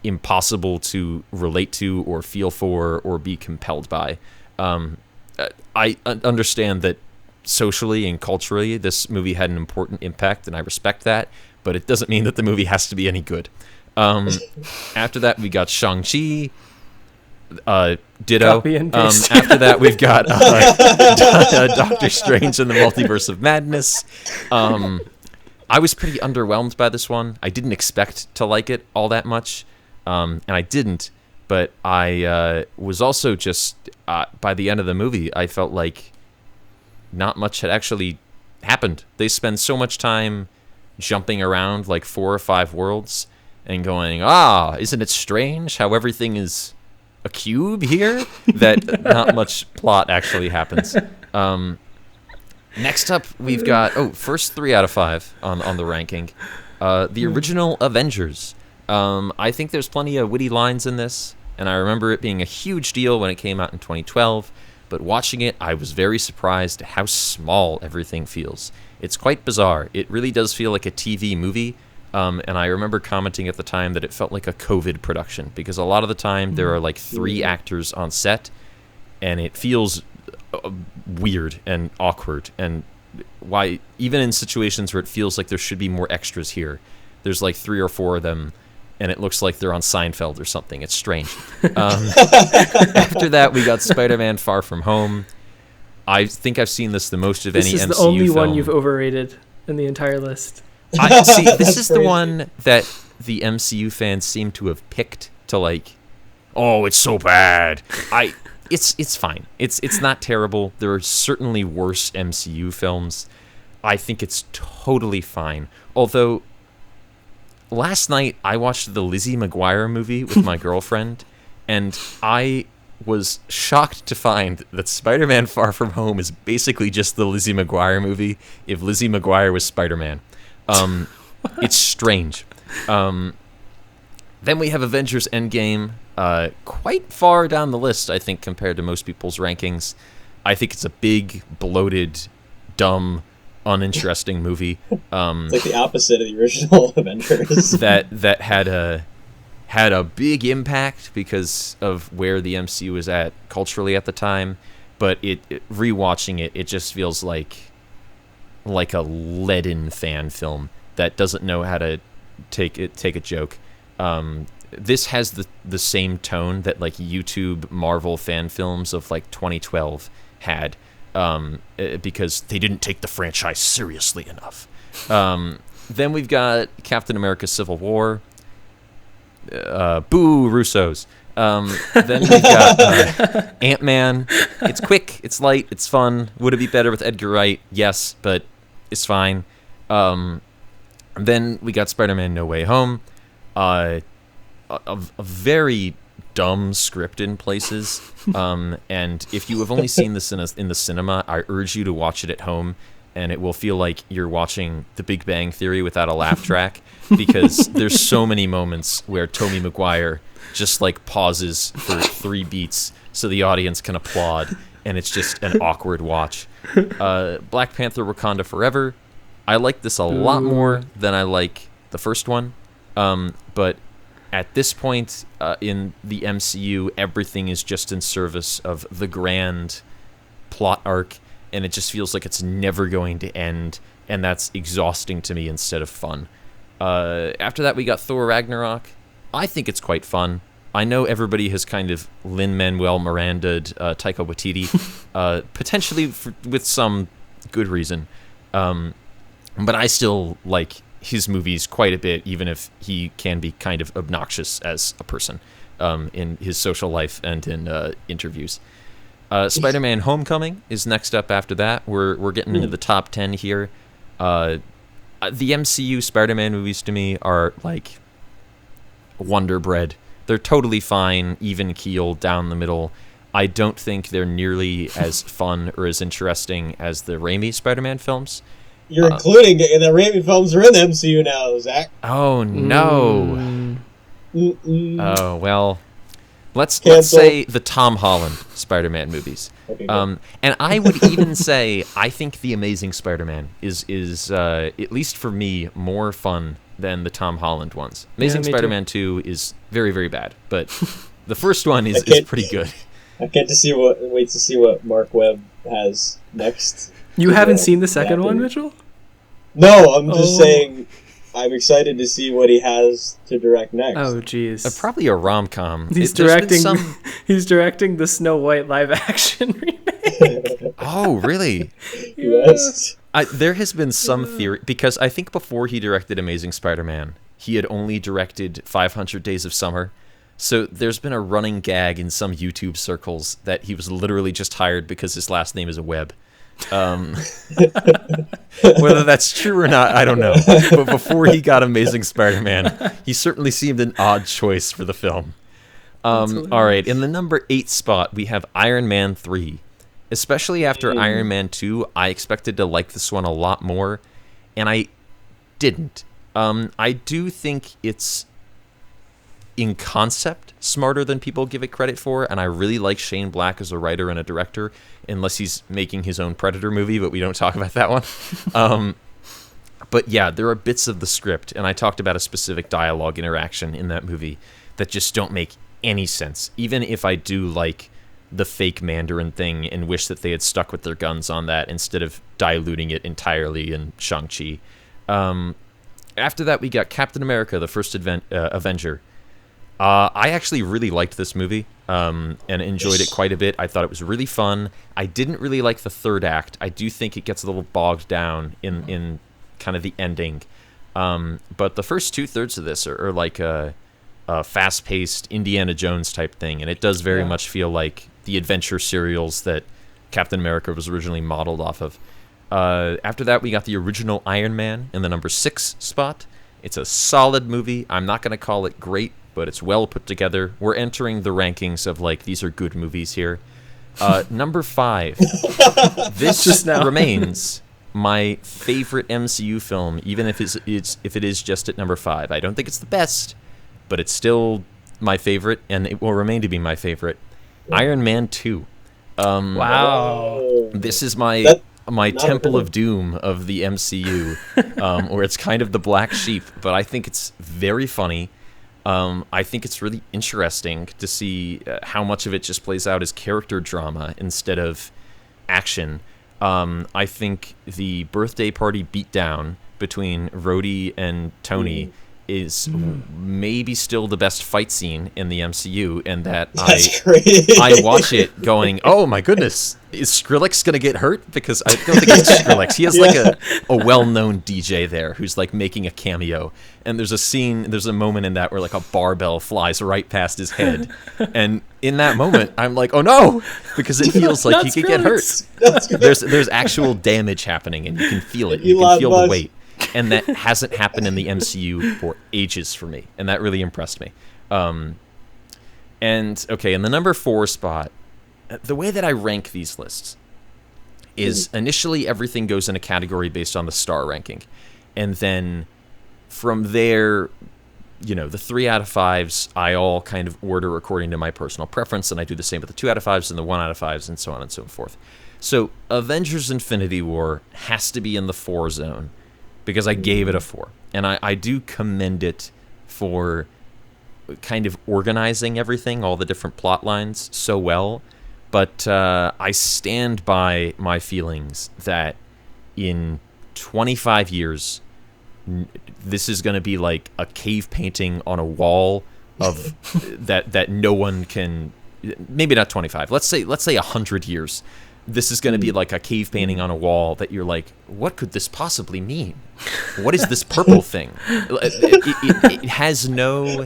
impossible to relate to or feel for or be compelled by. I understand that socially and culturally this movie had an important impact, and I respect that, but it doesn't mean that the movie has to be any good. After that, we got Shang-Chi. Ditto. After that, we've got Doctor Strange and the Multiverse of Madness. I was pretty underwhelmed by this one. I didn't expect to like it all that much, and I didn't. But I was also just, by the end of the movie, I felt like not much had actually happened. They spend so much time jumping around like 4 or 5 worlds and going, isn't it strange how everything is a cube here? That not much plot actually happens. Next up, we've got, first 3 out of 5 on the ranking. The original Avengers. I think there's plenty of witty lines in this, and I remember it being a huge deal when it came out in 2012, but watching it, I was very surprised at how small everything feels. It's quite bizarre. It really does feel like a TV movie, and I remember commenting at the time that it felt like a COVID production, because a lot of the time there are like 3 actors on set, and it feels weird and awkward, and why even in situations where it feels like there should be more extras here, there's like 3 or 4 of them, and it looks like they're on Seinfeld or something. It's strange. After that, we got Spider-Man Far From Home. I think I've seen this the most of any MCU film. This is the only one you've overrated in the entire list. This is the one that the MCU fans seem to have picked to like, it's so bad. It's fine. It's not terrible. There are certainly worse MCU films. I think it's totally fine. Although, last night I watched the Lizzie McGuire movie with my girlfriend, and I was shocked to find that Spider-Man Far From Home is basically just the Lizzie McGuire movie if Lizzie McGuire was Spider-Man. It's strange. Then we have Avengers Endgame, quite far down the list, I think, compared to most people's rankings. I think it's a big, bloated, dumb, uninteresting movie. It's like the opposite of the original Avengers. that had a big impact because of where the MCU was at culturally at the time, but rewatching it just feels like a leaden fan film that doesn't know how to take a joke. This has the same tone that like YouTube Marvel fan films of like 2012 had, because they didn't take the franchise seriously enough. Then we've got Captain America Civil War. Boo, Russos. Then we've got Ant-Man. It's quick, it's light, it's fun. Would it be better with Edgar Wright? Yes, but it's fine. Then we got Spider-Man No Way Home. A very dumb script in places. And if you have only seen this in the cinema, I urge you to watch it at home, and it will feel like you're watching The Big Bang Theory without a laugh track, because there's so many moments where Tobey Maguire just like pauses for 3 beats so the audience can applaud, and it's just an awkward watch. Black Panther Wakanda Forever. I like this a lot more than I like the first one, but at this point in the MCU, everything is just in service of the grand plot arc, and it just feels like it's never going to end, and that's exhausting to me instead of fun. After that, we got Thor Ragnarok. I think it's quite fun. I know everybody has kind of Lin-Manuel Miranda'd Taika Waititi, potentially with some good reason, but I still like his movies quite a bit, even if he can be kind of obnoxious as a person in his social life and in interviews. Spider-Man Homecoming is next up after that. We're getting into the top 10 here. The MCU Spider-Man movies to me are like Wonder Bread. They're totally fine, even keel, down the middle. I don't think they're nearly as fun or as interesting as the Raimi Spider-Man films. You're including the Raimi films are in the MCU now, Zach. Oh, no. Oh, well, let's say the Tom Holland Spider-Man movies. Okay, and I would even say I think The Amazing Spider-Man is at least for me, more fun than the Tom Holland ones. Amazing Spider-Man 2 is very, very bad, but the first one is pretty good. I can't wait to see what Mark Webb has next. You haven't seen the second one, Mitchell? No, I'm just saying I'm excited to see what he has to direct next. Oh, jeez. Probably a rom-com. He's directing the Snow White live-action remake. Oh, really? Yes. There has been some theory, because I think before he directed Amazing Spider-Man, he had only directed 500 Days of Summer. So there's been a running gag in some YouTube circles that he was literally just hired because his last name is a Webb. Whether that's true or not, I don't know. But before he got Amazing Spider-Man, he certainly seemed an odd choice for the film. All right, in the number 8 spot, we have Iron Man 3. Especially after Iron Man 2, I expected to like this one a lot more, and I didn't. I do think it's, in concept, smarter than people give it credit for, and I really like Shane Black as a writer and a director, unless he's making his own Predator movie, but we don't talk about that one. But yeah, there are bits of the script, and I talked about a specific dialogue interaction in that movie that just don't make any sense, even if I do like the fake Mandarin thing and wish that they had stuck with their guns on that instead of diluting it entirely in Shang-Chi. After that, we got Captain America, the first Avenger. I actually really liked this movie and enjoyed it quite a bit. I thought it was really fun. I didn't really like the third act. I do think it gets a little bogged down in kind of the ending. But the first 2/3 of this are like a fast-paced Indiana Jones type thing, and it does very much feel like the adventure serials that Captain America was originally modeled off of. After that, we got the original Iron Man in the number 6 spot. It's a solid movie. I'm not going to call it great, but it's well put together. We're entering the rankings of, like, these are good movies here. Number 5. This just remains my favorite MCU film, even if it is just at number 5. I don't think it's the best, but it's still my favorite, and it will remain to be my favorite. Iron Man 2. Wow. This is my Temple of Doom of the MCU, where it's kind of the black sheep, but I think it's very funny. I think it's really interesting to see how much of it just plays out as character drama instead of action. I think the birthday party beatdown between Rhodey and Tony is maybe still the best fight scene in the MCU, and that I watch it going, oh my goodness, is Skrillex gonna get hurt? Because I don't think it's Skrillex. He has like a well-known DJ there who's like making a cameo, and there's a moment in that where like a barbell flies right past his head, and in that moment I'm like, oh no, because it feels like he could get hurt. There's actual damage happening, and you can feel it. You can feel the weight. And that hasn't happened in the MCU for ages for me, and that really impressed me. And okay, in the number 4 spot, the way that I rank these lists is initially everything goes in a category based on the star ranking, and then from there, you know, the 3 out of 5s I all kind of order according to my personal preference, and I do the same with the 2 out of 5s and the 1 out of 5s and so on and so forth. So Avengers Infinity War has to be in the 4 zone, because I gave it a 4. And I do commend it for kind of organizing everything, all the different plot lines, so well. But I stand by my feelings that in 25 years, this is going to be like a cave painting on a wall of that no one can... Maybe not 25. Let's say 100 years. This is going to be like a cave painting on a wall that you're like, what could this possibly mean? What is this purple thing? It has no...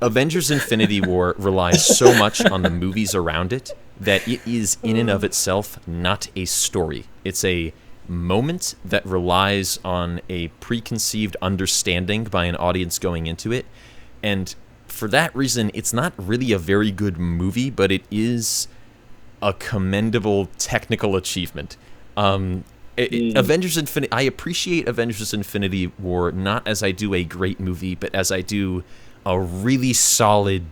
Avengers Infinity War relies so much on the movies around it that it is in and of itself not a story. It's a moment that relies on a preconceived understanding by an audience going into it. And for that reason, it's not really a very good movie, but it is a commendable technical achievement. Avengers Infinity. I appreciate Avengers Infinity War not as I do a great movie, but as I do a really solid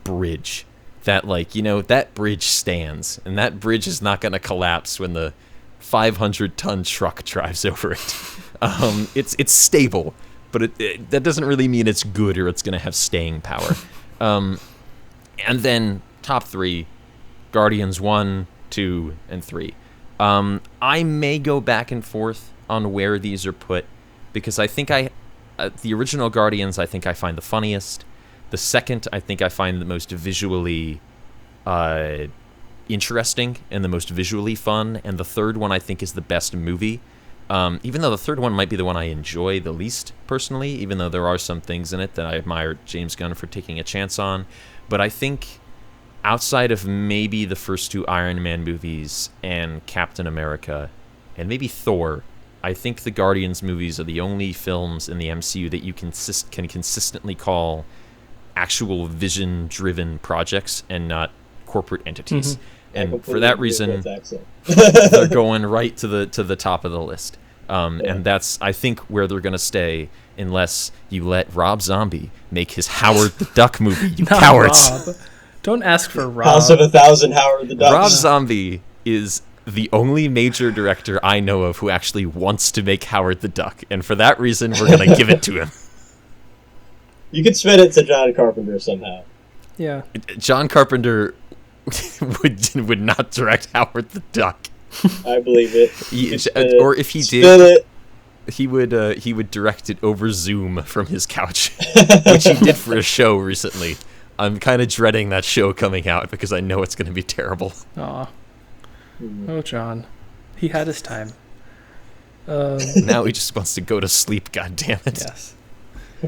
bridge. That, like, you know, that bridge stands, and that bridge is not going to collapse when the 500-ton truck drives over it. It's stable, but that doesn't really mean it's good or it's going to have staying power. And then top 3. Guardians 1, 2, and 3. I may go back and forth on where these are put, because I think the original Guardians I think I find the funniest. The second I think I find the most visually interesting and the most visually fun, and the third one I think is the best movie. Even though the third one might be the one I enjoy the least personally, even though there are some things in it that I admire James Gunn for taking a chance on. But I think outside of maybe the first 2 Iron Man movies and Captain America and maybe Thor, I think the Guardians movies are the only films in the MCU that you can consistently call actual vision-driven projects and not corporate entities. And for that reason, they're going right to the top of the list. And that's, I think, where they're going to stay unless you let Rob Zombie make his Howard the Duck movie, you cowards. Rob. Don't ask for Rob. House of 1,000 Howard the Duck. Rob Zombie is the only major director I know of who actually wants to make Howard the Duck. And for that reason, we're going to give it to him. You could spin it to John Carpenter somehow. Yeah. John Carpenter would not direct Howard the Duck. I believe it. Or if he did, he would direct it over Zoom from his couch, which he did for a show recently. I'm kind of dreading that show coming out because I know it's going to be terrible. Aw. Oh, John. He had his time. Now he just wants to go to sleep, goddammit. Yes.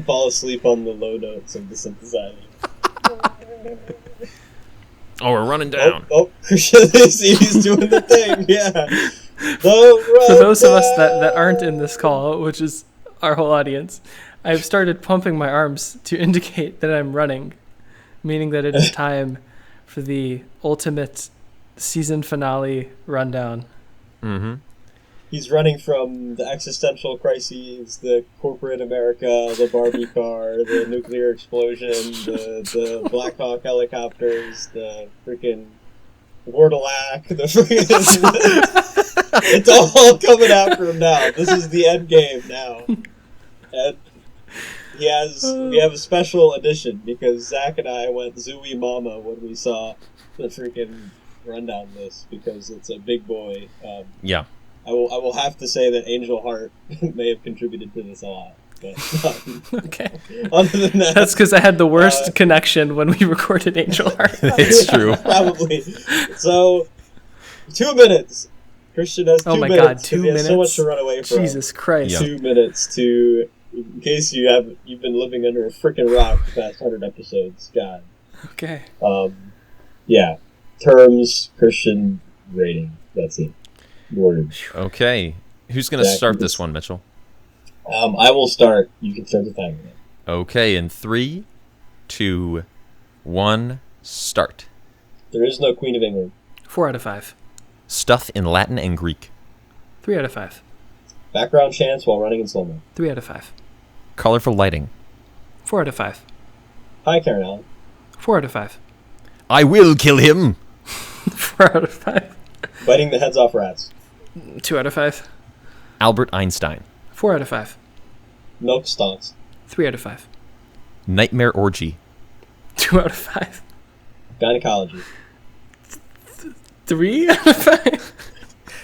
Fall asleep on the low notes of the synthesizer. Oh, we're running down. Oh, Christian, he's doing the thing, yeah. For those of us that aren't in this call, which is our whole audience, I've started pumping my arms to indicate that I'm running, meaning that it is time for the ultimate season finale rundown. Mm-hmm. He's running from the existential crises, the corporate America, the Barbie car, the nuclear explosion, the Black Hawk helicopters, the freaking Wardalac, the freaking... It's all coming after him now. This is the end game now. And we have a special edition because Zach and I went Zooey Mama when we saw the freaking rundown list because it's a big boy. Yeah. I will have to say that Angel Heart may have contributed to this a lot. But, okay. Other than that, that's because I had the worst connection when we recorded Angel Heart. It's true. Probably. So, 2 minutes. Christian has 2 minutes. Oh my God, 2 minutes. So much to run away from. Jesus Christ. 2 minutes to, in case you've been living under a freaking rock the past 100 episodes. God. Okay. Yeah. Terms, Christian, rating. That's it. Word. Okay. Who's going to start this one, Mitchell? I will start. You can start the timer. Okay, in 3, 2, 1, start. There is no Queen of England. 4 out of 5. Stuff in Latin and Greek. 3 out of 5. Background chants while running in slow-mo. 3 out of 5. Colorful lighting. 4 out of 5. Hi, Karen Allen. 4 out of 5. I will kill him. 4 out of 5. Biting the heads off rats. 2 out of 5. Albert Einstein. 4 out of 5. Milk stonks. 3 out of 5. Nightmare orgy. 2 out of 5. Gynecology. 3 out of 5.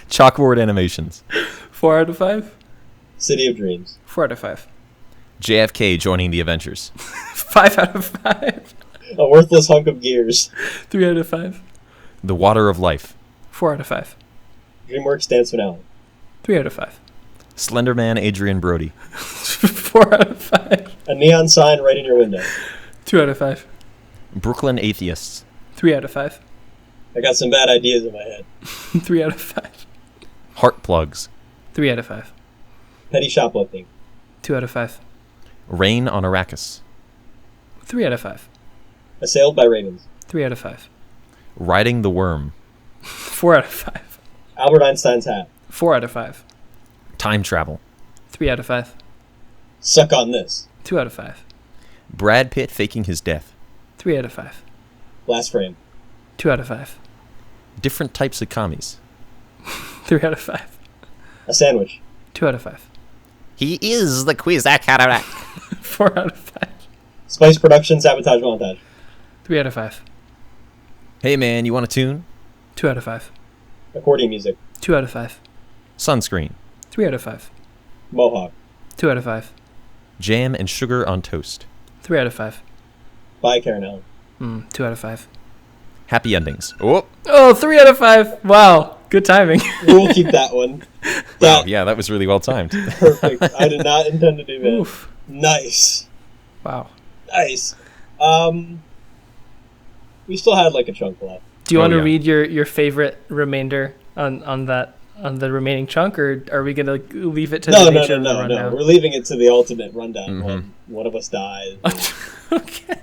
Chalkboard animations. 4 out of 5. City of Dreams. 4 out of 5. JFK joining the Avengers. 5 out of 5. A worthless hunk of gears. 3 out of 5. The Water of Life. 4 out of 5. DreamWorks dance finale. 3 out of 5. Slender Man Adrian Brody. 4 out of 5. A neon sign right in your window. 2 out of 5. Brooklyn Atheists. 3 out of 5. I got some bad ideas in my head. 3 out of 5. Heart Plugs. 3 out of 5. Petty shoplifting. 2 out of 5. Rain on Arrakis. 3 out of 5. Assailed by ravens. 3 out of 5. Riding the Worm. 4 out of 5. Albert Einstein's hat. 4 out of 5. Time Travel. 3 out of 5. Suck on this. 2 out of 5. Brad Pitt faking his death. 3 out of 5. Last frame. 2 out of 5. Different types of commies. 3 out of 5. A sandwich. 2 out of 5. He is the Quizac. 4 out of 5. Spice Production sabotage montage. 3 out of 5. Hey man, you want a tune? 2 out of 5. Accordion music. 2 out of 5. Sunscreen. 3 out of 5. Mohawk. 2 out of 5. Jam and sugar on toast. 3 out of 5. Bye, Karen Allen. 2 out of 5. Happy endings. Oh, 3 out of 5. Wow. Good timing. We'll keep that one. wow, yeah, that was really well timed. Perfect. I did not intend to do that. Oof. Nice. Wow. Nice. we still had like a chunk left. Do you want to read your favorite remainder on the remaining chunk, or are we going to leave it to the nature of the rundown? No. We're leaving it to the ultimate rundown when one of us dies. Okay.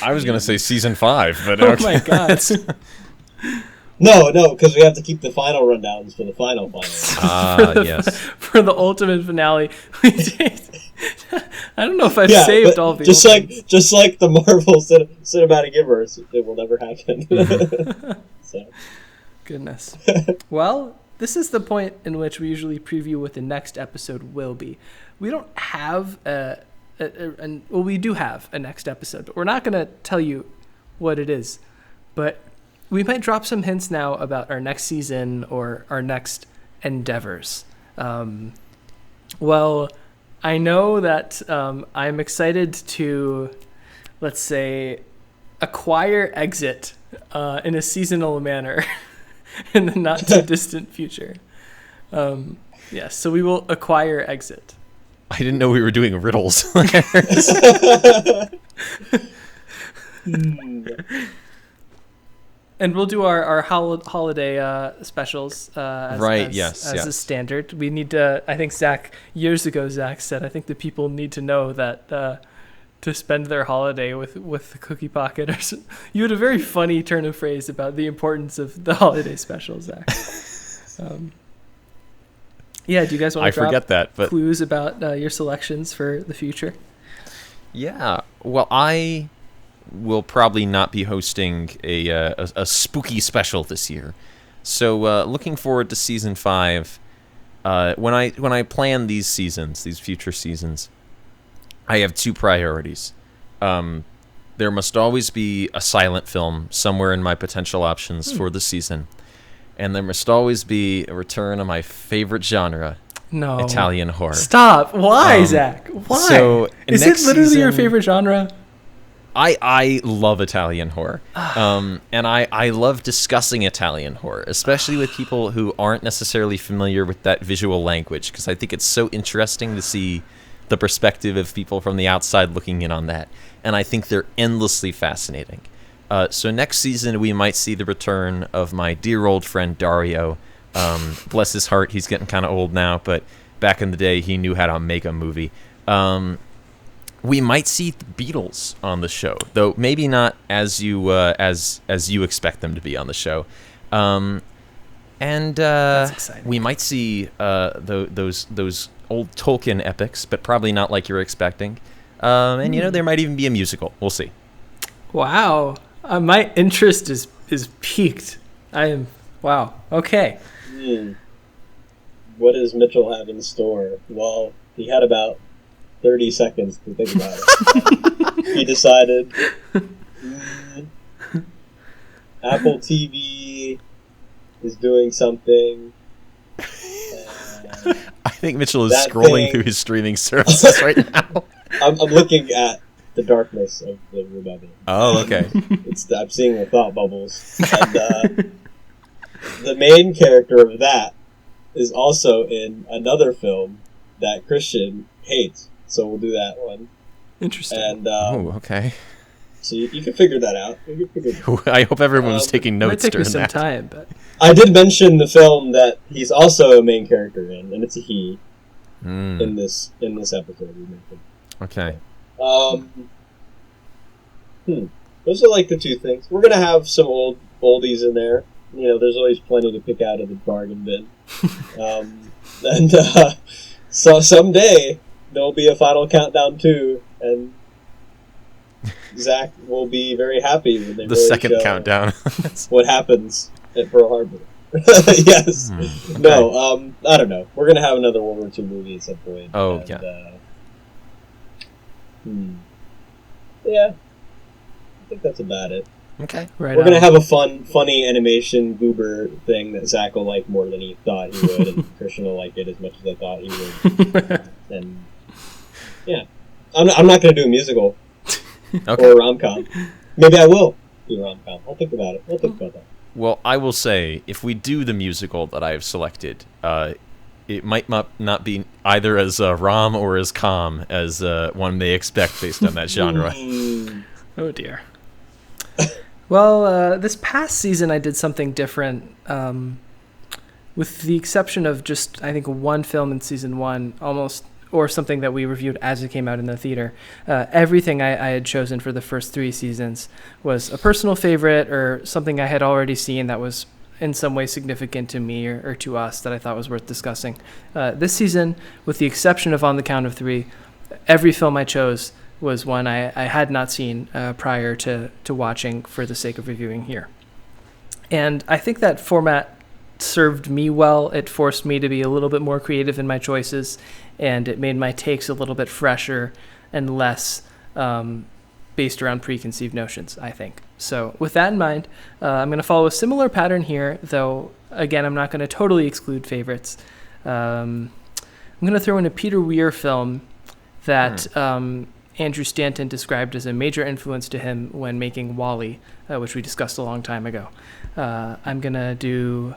I was going to say season 5, but oh my god. No, because we have to keep the final rundowns for the final. Yes. For the ultimate finale. I don't know if I've saved all the just like the Marvel Cinematic Universe, it will never happen. So. Goodness. Well, this is the point in which we usually preview what the next episode will be. We don't have we do have a next episode, but we're not going to tell you what it is. But we might drop some hints now about our next season or our next endeavors. Well, I know that I'm excited to, let's say, acquire Exit in a seasonal manner in the not too distant future. Yes, so we will acquire Exit. I didn't know we were doing riddles. And we'll do our holiday specials as a standard. We need to, I think Zach said, I think the people need to know that to spend their holiday with the Cookie Pocket. You had a very funny turn of phrase about the importance of the holiday specials, Zach. Do you guys want to drop clues about your selections for the future? Yeah, well, I will probably not be hosting a spooky special this year. So looking forward to season 5. When I plan these future seasons, I have 2 priorities. There must always be a silent film somewhere in my potential options for the season. And there must always be a return of my favorite genre, Italian horror. Stop. Why, Zach? Why? So is it literally your favorite genre? I love Italian horror. And I love discussing Italian horror, especially with people who aren't necessarily familiar with that visual language, because I think it's so interesting to see the perspective of people from the outside looking in on that. And I think they're endlessly fascinating. So next season, we might see the return of my dear old friend Dario. Bless his heart, he's getting kind of old now, but back in the day, he knew how to make a movie. We might see the Beatles on the show, though maybe not as you expect them to be on the show. And we might see those old Tolkien epics, but probably not like you're expecting. And there might even be a musical. We'll see. Wow. My interest is piqued. Wow. Okay. What does Mitchell have in store? Well, he had about 30 seconds to think about it. He decided Apple TV is doing something. I think Mitchell is scrolling through his streaming services right now. I'm looking at the darkness of the room I'm in. Oh, okay. I'm seeing the thought bubbles. And the main character of that is also in another film that Christian hates. So we'll do that one. Interesting. And okay. So you can figure that out. I hope everyone was taking notes during that. Might take me some time, but I did mention the film that he's also a main character in, and it's a he in this episode we mentioned. Okay. Those are like the 2 things. We're gonna have some oldies in there. There's always plenty to pick out of the bargain bin. So someday there'll be a Final Countdown 2, and Zach will be very happy when they the second countdown. What happens at Pearl Harbor. Yes. Okay. No, I don't know. We're gonna have another World War II movie at some point. Oh, and, yeah. Yeah. I think that's about it. Okay. Right. We're gonna have a funny animation goober thing that Zach will like more than he thought he would, and Christian will like it as much as I thought he would. And yeah, I'm not gonna do a musical or a rom-com. Maybe I will do a rom-com. I'll think about it. We'll think about that. Well, I will say, if we do the musical that I have selected, it might not be either as rom or as com as one may expect based on that genre. Oh dear. Well, this past season I did something different. With the exception of just, I think, one film in season 1, almost, or something that we reviewed as it came out in the theater. Everything I had chosen for the first 3 seasons was a personal favorite or something I had already seen that was in some way significant to me or to us that I thought was worth discussing. This season, with the exception of On the Count of 3, every film I chose was one I had not seen prior to watching for the sake of reviewing here. And I think that format served me well. It forced me to be a little bit more creative in my choices, and it made my takes a little bit fresher and less based around preconceived notions, I think. So with that in mind, I'm going to follow a similar pattern here, though, again, I'm not going to totally exclude favorites. I'm going to throw in a Peter Weir film that Andrew Stanton described as a major influence to him when making WALL-E, which we discussed a long time ago. I'm going to do...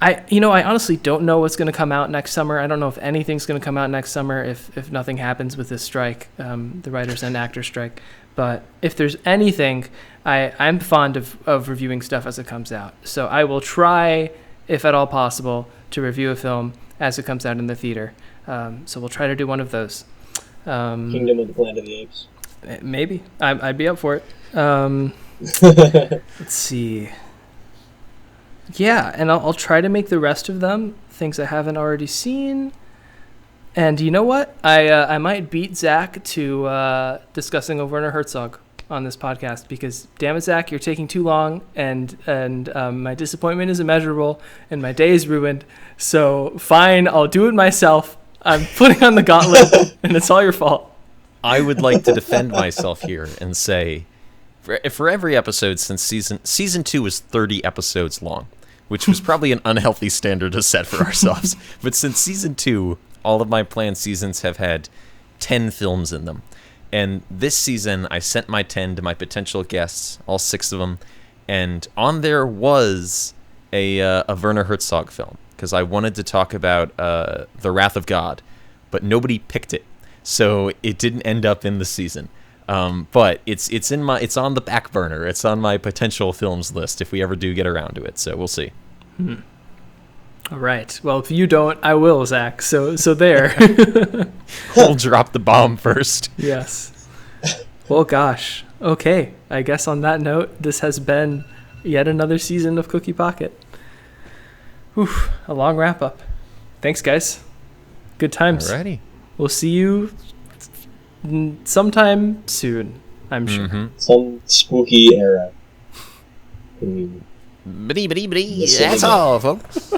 I honestly don't know what's going to come out next summer. I don't know if anything's going to come out next summer if nothing happens with this strike, the writers and actors strike. But if there's anything, I'm fond of reviewing stuff as it comes out. So I will try, if at all possible, to review a film as it comes out in the theater. So we'll try to do one of those. Kingdom of the Planet of the Apes. Maybe. I'd be up for it. Let's see. Yeah, and I'll try to make the rest of them things I haven't already seen. And you know what? I might beat Zach to discussing a Werner Herzog on this podcast because, damn it, Zach, you're taking too long, and my disappointment is immeasurable, and my day is ruined. So fine, I'll do it myself. I'm putting on the gauntlet, and it's all your fault. I would like to defend myself here and say, for every episode since season 2 was 30 episodes long, which was probably an unhealthy standard to set for ourselves. But since season 2, all of my planned seasons have had 10 films in them. And this season, I sent my 10 to my potential guests, all 6 of them, and on there was a Werner Herzog film, because I wanted to talk about The Wrath of God, but nobody picked it, so it didn't end up in the season. But it's on the back burner. It's on my potential films list if we ever do get around to it. So we'll see. All right. Well, if you don't, I will, Zach. So there. We'll drop the bomb first. Yes. Well, gosh. Okay. I guess on that note, this has been yet another season of Cookie Pocket. Oof, a long wrap up. Thanks, guys. Good times. Alrighty. We'll see you sometime soon, I'm sure. Mm-hmm. Some spooky era. That's all, folks.